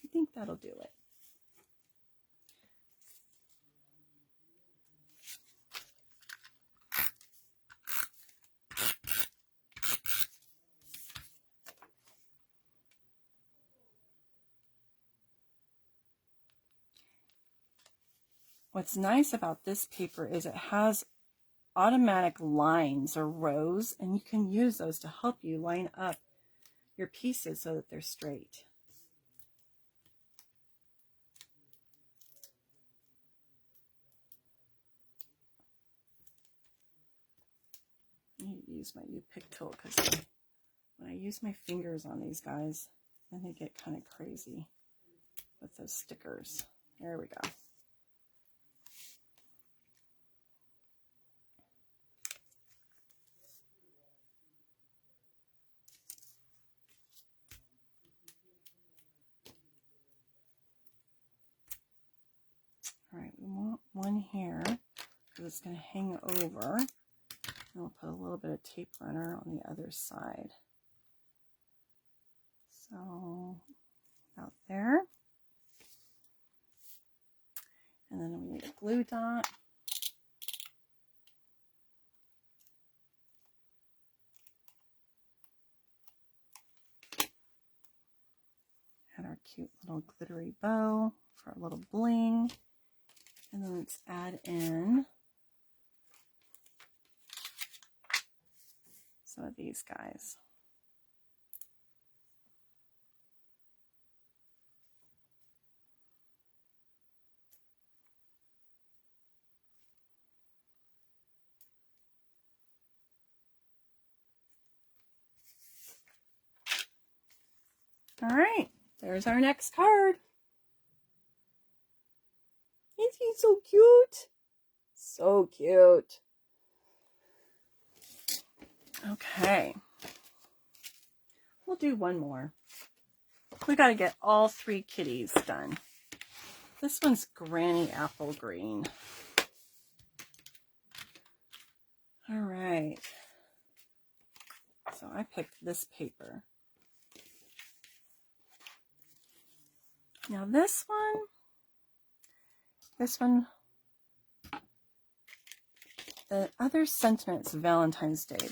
[SPEAKER 1] I think that'll do it. What's nice about this paper is it has automatic lines or rows, and you can use those to help you line up your pieces so that they're straight. I need to use my U-pick tool because when I use my fingers on these guys, then they get kind of crazy with those stickers. There we go. All right, we want one here because it's going to hang over. And we'll put a little bit of tape runner on the other side. So, out there. And then we need a glue dot. Add our cute little glittery bow for a little bling. And then let's add in some of these guys. All right, there's our next card. Isn't he so cute? So cute. Okay. We'll do one more. We got to get all 3 kitties done. This one's Granny Apple Green. All right. So I picked this paper. Now this one, the other sentiment's Valentine's Day,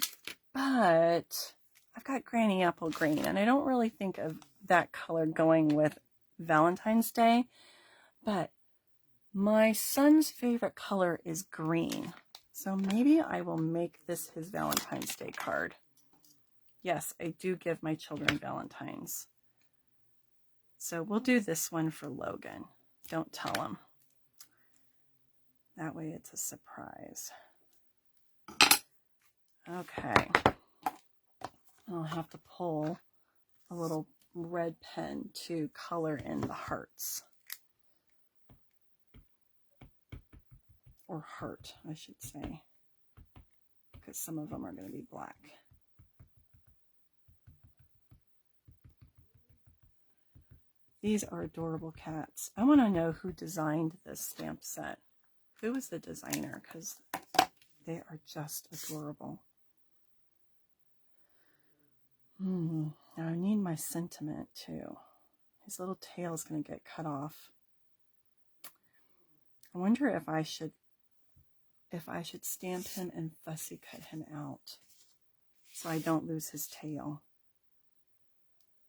[SPEAKER 1] but I've got Granny Apple Green, and I don't really think of that color going with Valentine's Day, but my son's favorite color is green, so maybe I will make this his Valentine's Day card. Yes, I do give my children Valentines. So we'll do this one for Logan. Don't tell him. That way it's a surprise. Okay. I'll have to pull a little red pen to color in the hearts. Or heart, I should say. Because some of them are going to be black. These are adorable cats. I want to know who designed this stamp set. Who was the designer? Because they are just adorable. Now I need my sentiment too. His little tail is going to get cut off. I wonder if I should stamp him and fussy cut him out so I don't lose his tail.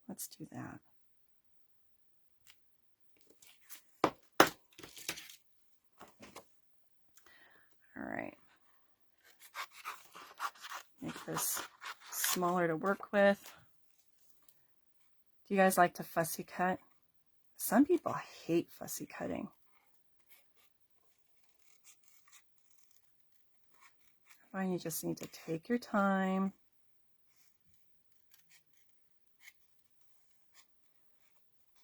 [SPEAKER 1] Let's do that. All right. Make this smaller to work with. Do you guys like to fussy cut? Some people hate fussy cutting. I find you just need to take your time.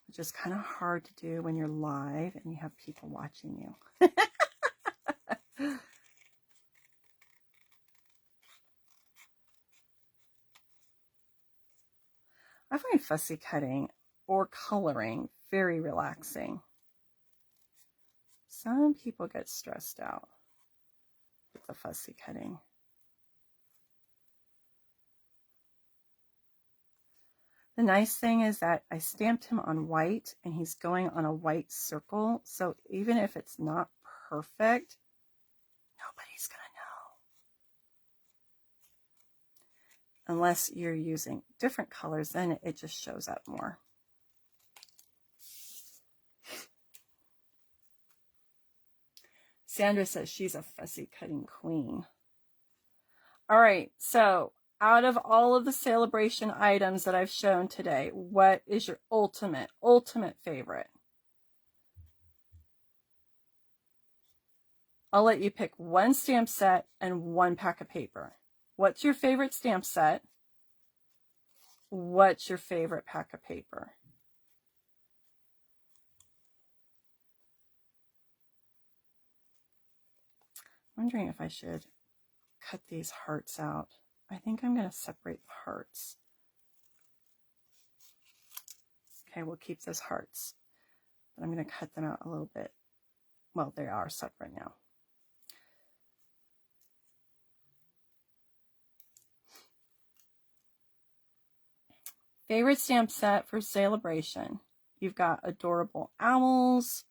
[SPEAKER 1] Which is kind of hard to do when you're live and you have people watching you. I find fussy cutting or coloring very relaxing. Some people get stressed out with the fussy cutting. The nice thing is that I stamped him on white and he's going on a white circle. So even if it's not perfect, nobody's going to know. Unless you're using different colors, then it just shows up more. Sandra says she's a fussy cutting queen. All right, so out of all of the Sale-a-bration items that I've shown today, what is your ultimate favorite? I'll let you pick one stamp set and one pack of paper. What's your favorite stamp set? What's your favorite pack of paper? I'm wondering if I should cut these hearts out. I think I'm going to separate the hearts. Okay, we'll keep those hearts, but I'm going to cut them out a little bit. Well, they are separate now. Favorite stamp set for Sale-a-bration. You've got Adorable Owls,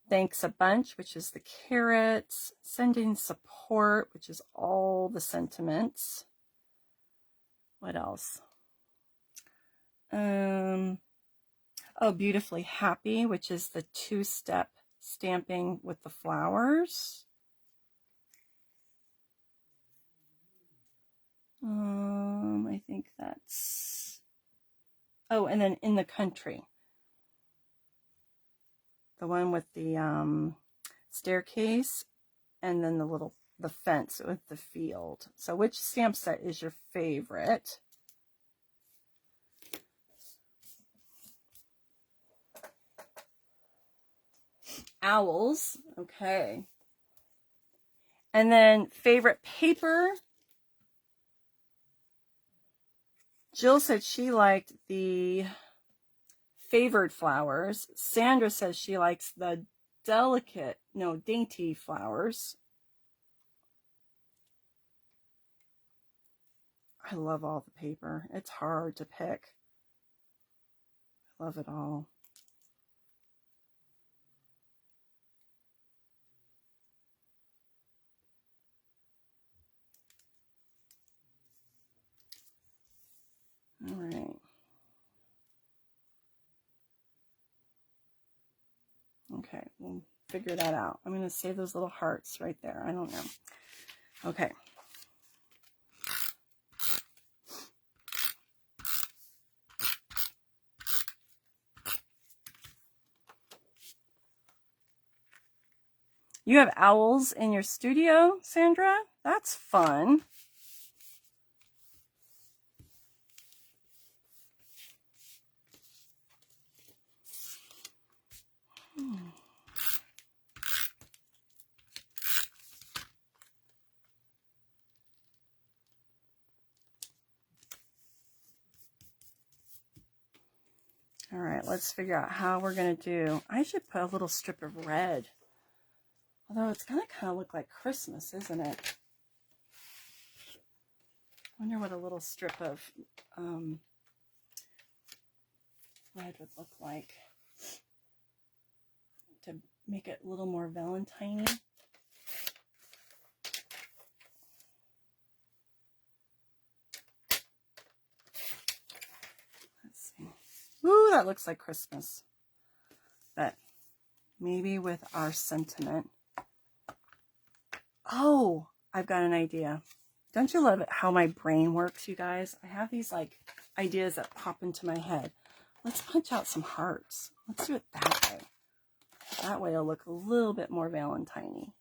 [SPEAKER 1] Thanks a Bunch, which is the carrots, Sending Support, which is all the sentiments. What else? Oh, Beautifully Happy, which is the two-step stamping with the flowers. I think that's... Oh, and then In the Country. The one with the staircase and then the fence with the field. So which stamp set is your favorite? Owls. Okay. And then favorite paper. Jill said she liked the Favored Flowers. Sandra says she likes the Dainty Flowers. I love all the paper. It's hard to pick. I love it all. All right. Okay, we'll figure that out. I'm going to save those little hearts right there. I don't know. Okay. You have owls in your studio, Sandra? That's fun. All right, let's figure out how we're going to do. I should put a little strip of red. Although it's going to kind of look like Christmas, isn't it? I wonder what a little strip of red would look like to make it a little more Valentine-y. Let's see. Ooh, that looks like Christmas. But maybe with our sentiment. Oh, I've got an idea. Don't you love it how my brain works, you guys? I have these like ideas that pop into my head. Let's punch out some hearts. Let's do it that way. That way it'll look a little bit more Valentine-y.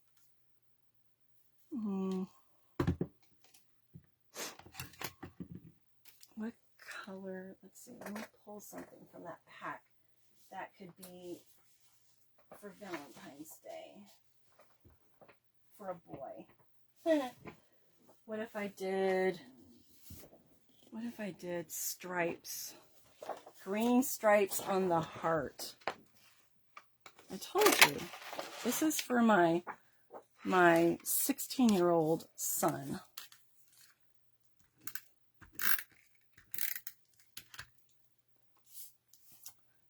[SPEAKER 1] What color? Let's see. Let me pull something from that pack that could be for Valentine's Day for a boy. What if I did stripes? Green stripes on the heart. I told you, this is for my 16-year-old son.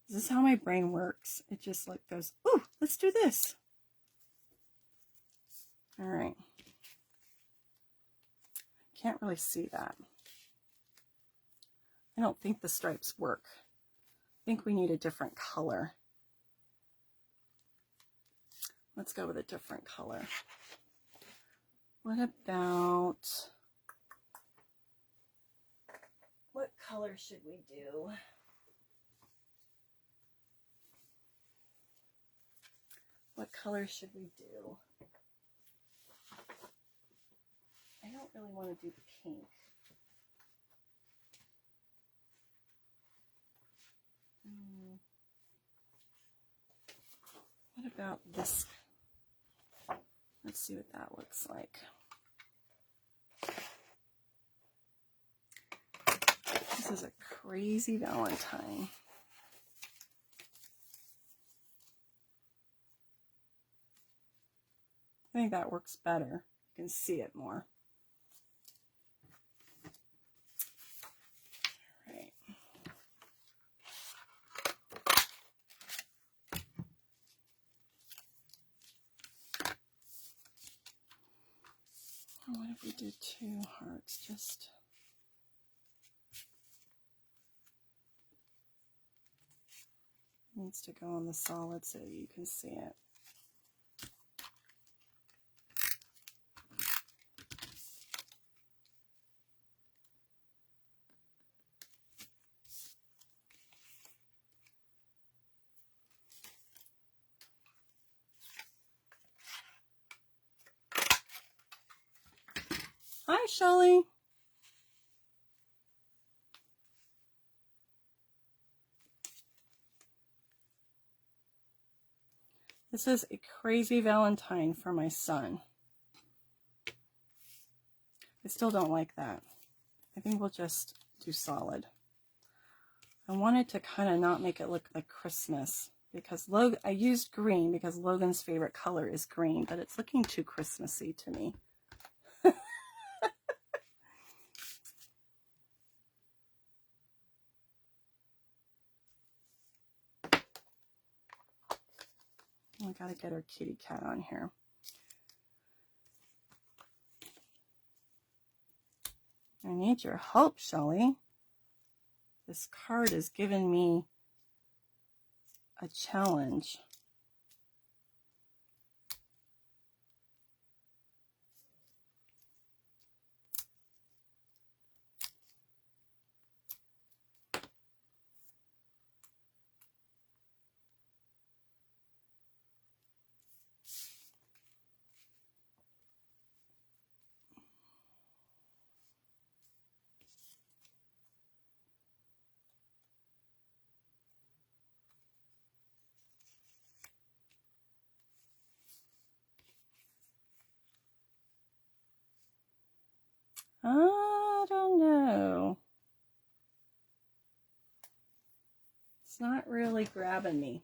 [SPEAKER 1] This is how my brain works. It just like goes, ooh, let's do this. All right. Can't really see that. I don't think the stripes work. I think we need a different color. Let's go with a different color. What color should we do? What color should we do? I don't really want to do pink. What about this? Let's see what that looks like. This is a crazy Valentine. I think that works better. You can see it more. All right. What if we do 2 hearts? Just needs to go on the solid so you can see it. Hi, Shelly. This is a crazy Valentine for my son. I still don't like that. I think we'll just do solid. I wanted to kind of not make it look like Christmas because I used green because Logan's favorite color is green, but it's looking too Christmassy to me. I gotta get our kitty cat on here. I need your help, Shelly. This card is giving me a challenge. I don't know. It's not really grabbing me.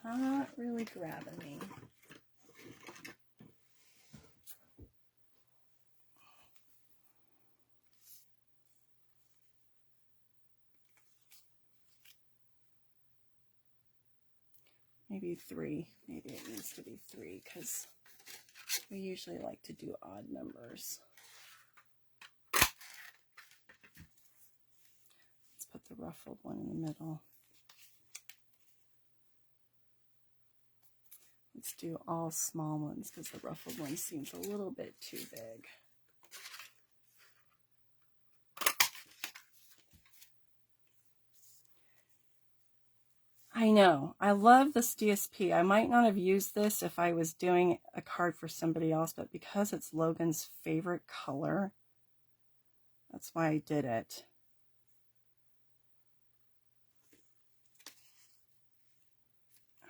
[SPEAKER 1] Not really grabbing me. Maybe 3. Maybe it needs to be 3 because we usually like to do odd numbers. Let's put the ruffled one in the middle. Let's do all small ones because the ruffled one seems a little bit too big. I know. I love this DSP. I might not have used this if I was doing a card for somebody else, but because it's Logan's favorite color, that's why I did it.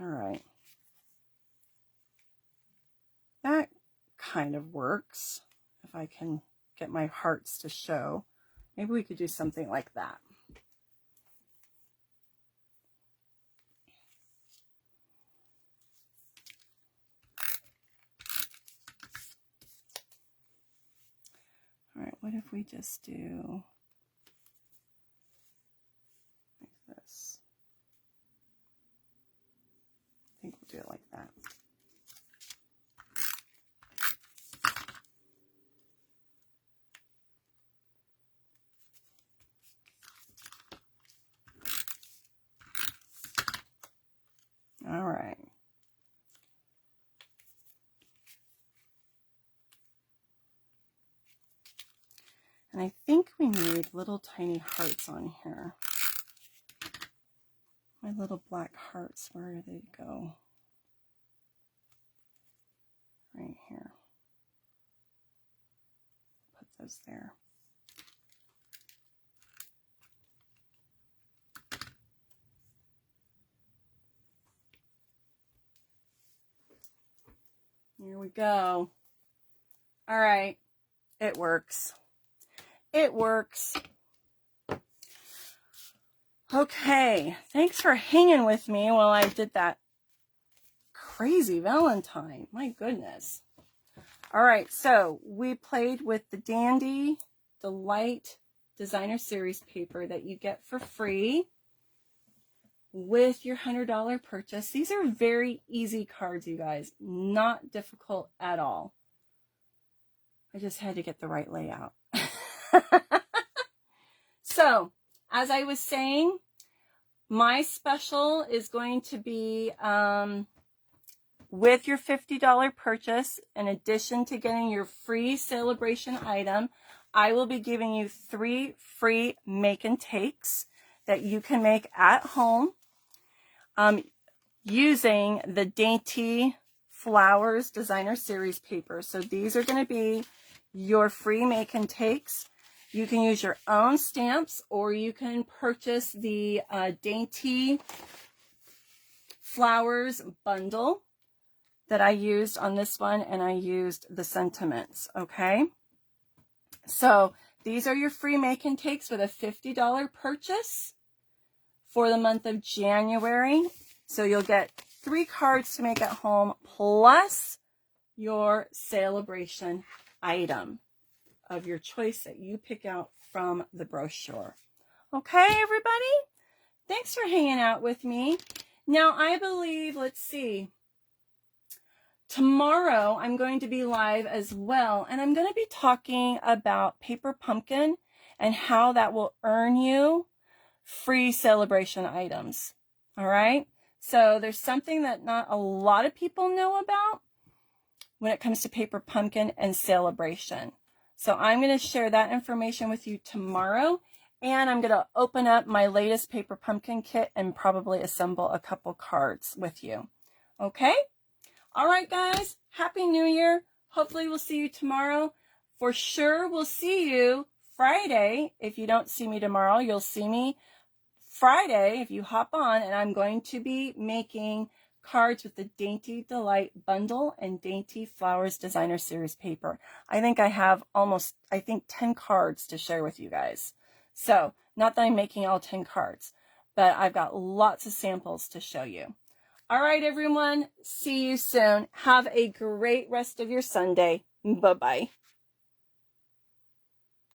[SPEAKER 1] All right. That kind of works. If I can get my hearts to show. Maybe we could do something like that. All right, what if we just do like this? I think we'll do it like that. All right. And I think we need little tiny hearts on here. My little black hearts, where do they go? Right here. Put those there. Here we go. All right. It works. It works. Okay. Thanks for hanging with me while I did that crazy Valentine. My goodness. All right. So we played with the Dandy Delight Designer Series paper that you get for free with your $100 purchase. These are very easy cards, you guys. Not difficult at all. I just had to get the right layout. So, as I was saying, my special is going to be with your $50 purchase, in addition to getting your free Sale-a-bration item, I will be giving you 3 free make and takes that you can make at home using the Dainty Flowers Designer Series paper. So these are going to be your free make and takes. You can use your own stamps, or you can purchase the Dainty Flowers bundle that I used on this one, and I used the sentiments, okay? So these are your free make and takes with a $50 purchase for the month of January. So you'll get 3 cards to make at home plus your Sale-a-bration item of your choice that you pick out from the brochure. Okay, everybody? Thanks for hanging out with me. Now, I believe, let's see, tomorrow I'm going to be live as well, and I'm going to be talking about Paper Pumpkin and how that will earn you free Sale-a-bration items. All right? So there's something that not a lot of people know about when it comes to Paper Pumpkin and Sale-a-bration. So I'm going to share that information with you tomorrow, and I'm going to open up my latest Paper Pumpkin kit and probably assemble a couple cards with you. Okay? All right, guys. Happy New Year. Hopefully we'll see you tomorrow. For sure, we'll see you Friday. If you don't see me tomorrow, you'll see me Friday if you hop on, and I'm going to be making cards with the Dainty Delight bundle and Dainty Flowers Designer Series paper. I think I have almost, 10 cards to share with you guys. So, not that I'm making all 10 cards, but I've got lots of samples to show you. All right, everyone. See you soon. Have a great rest of your Sunday. Bye-bye.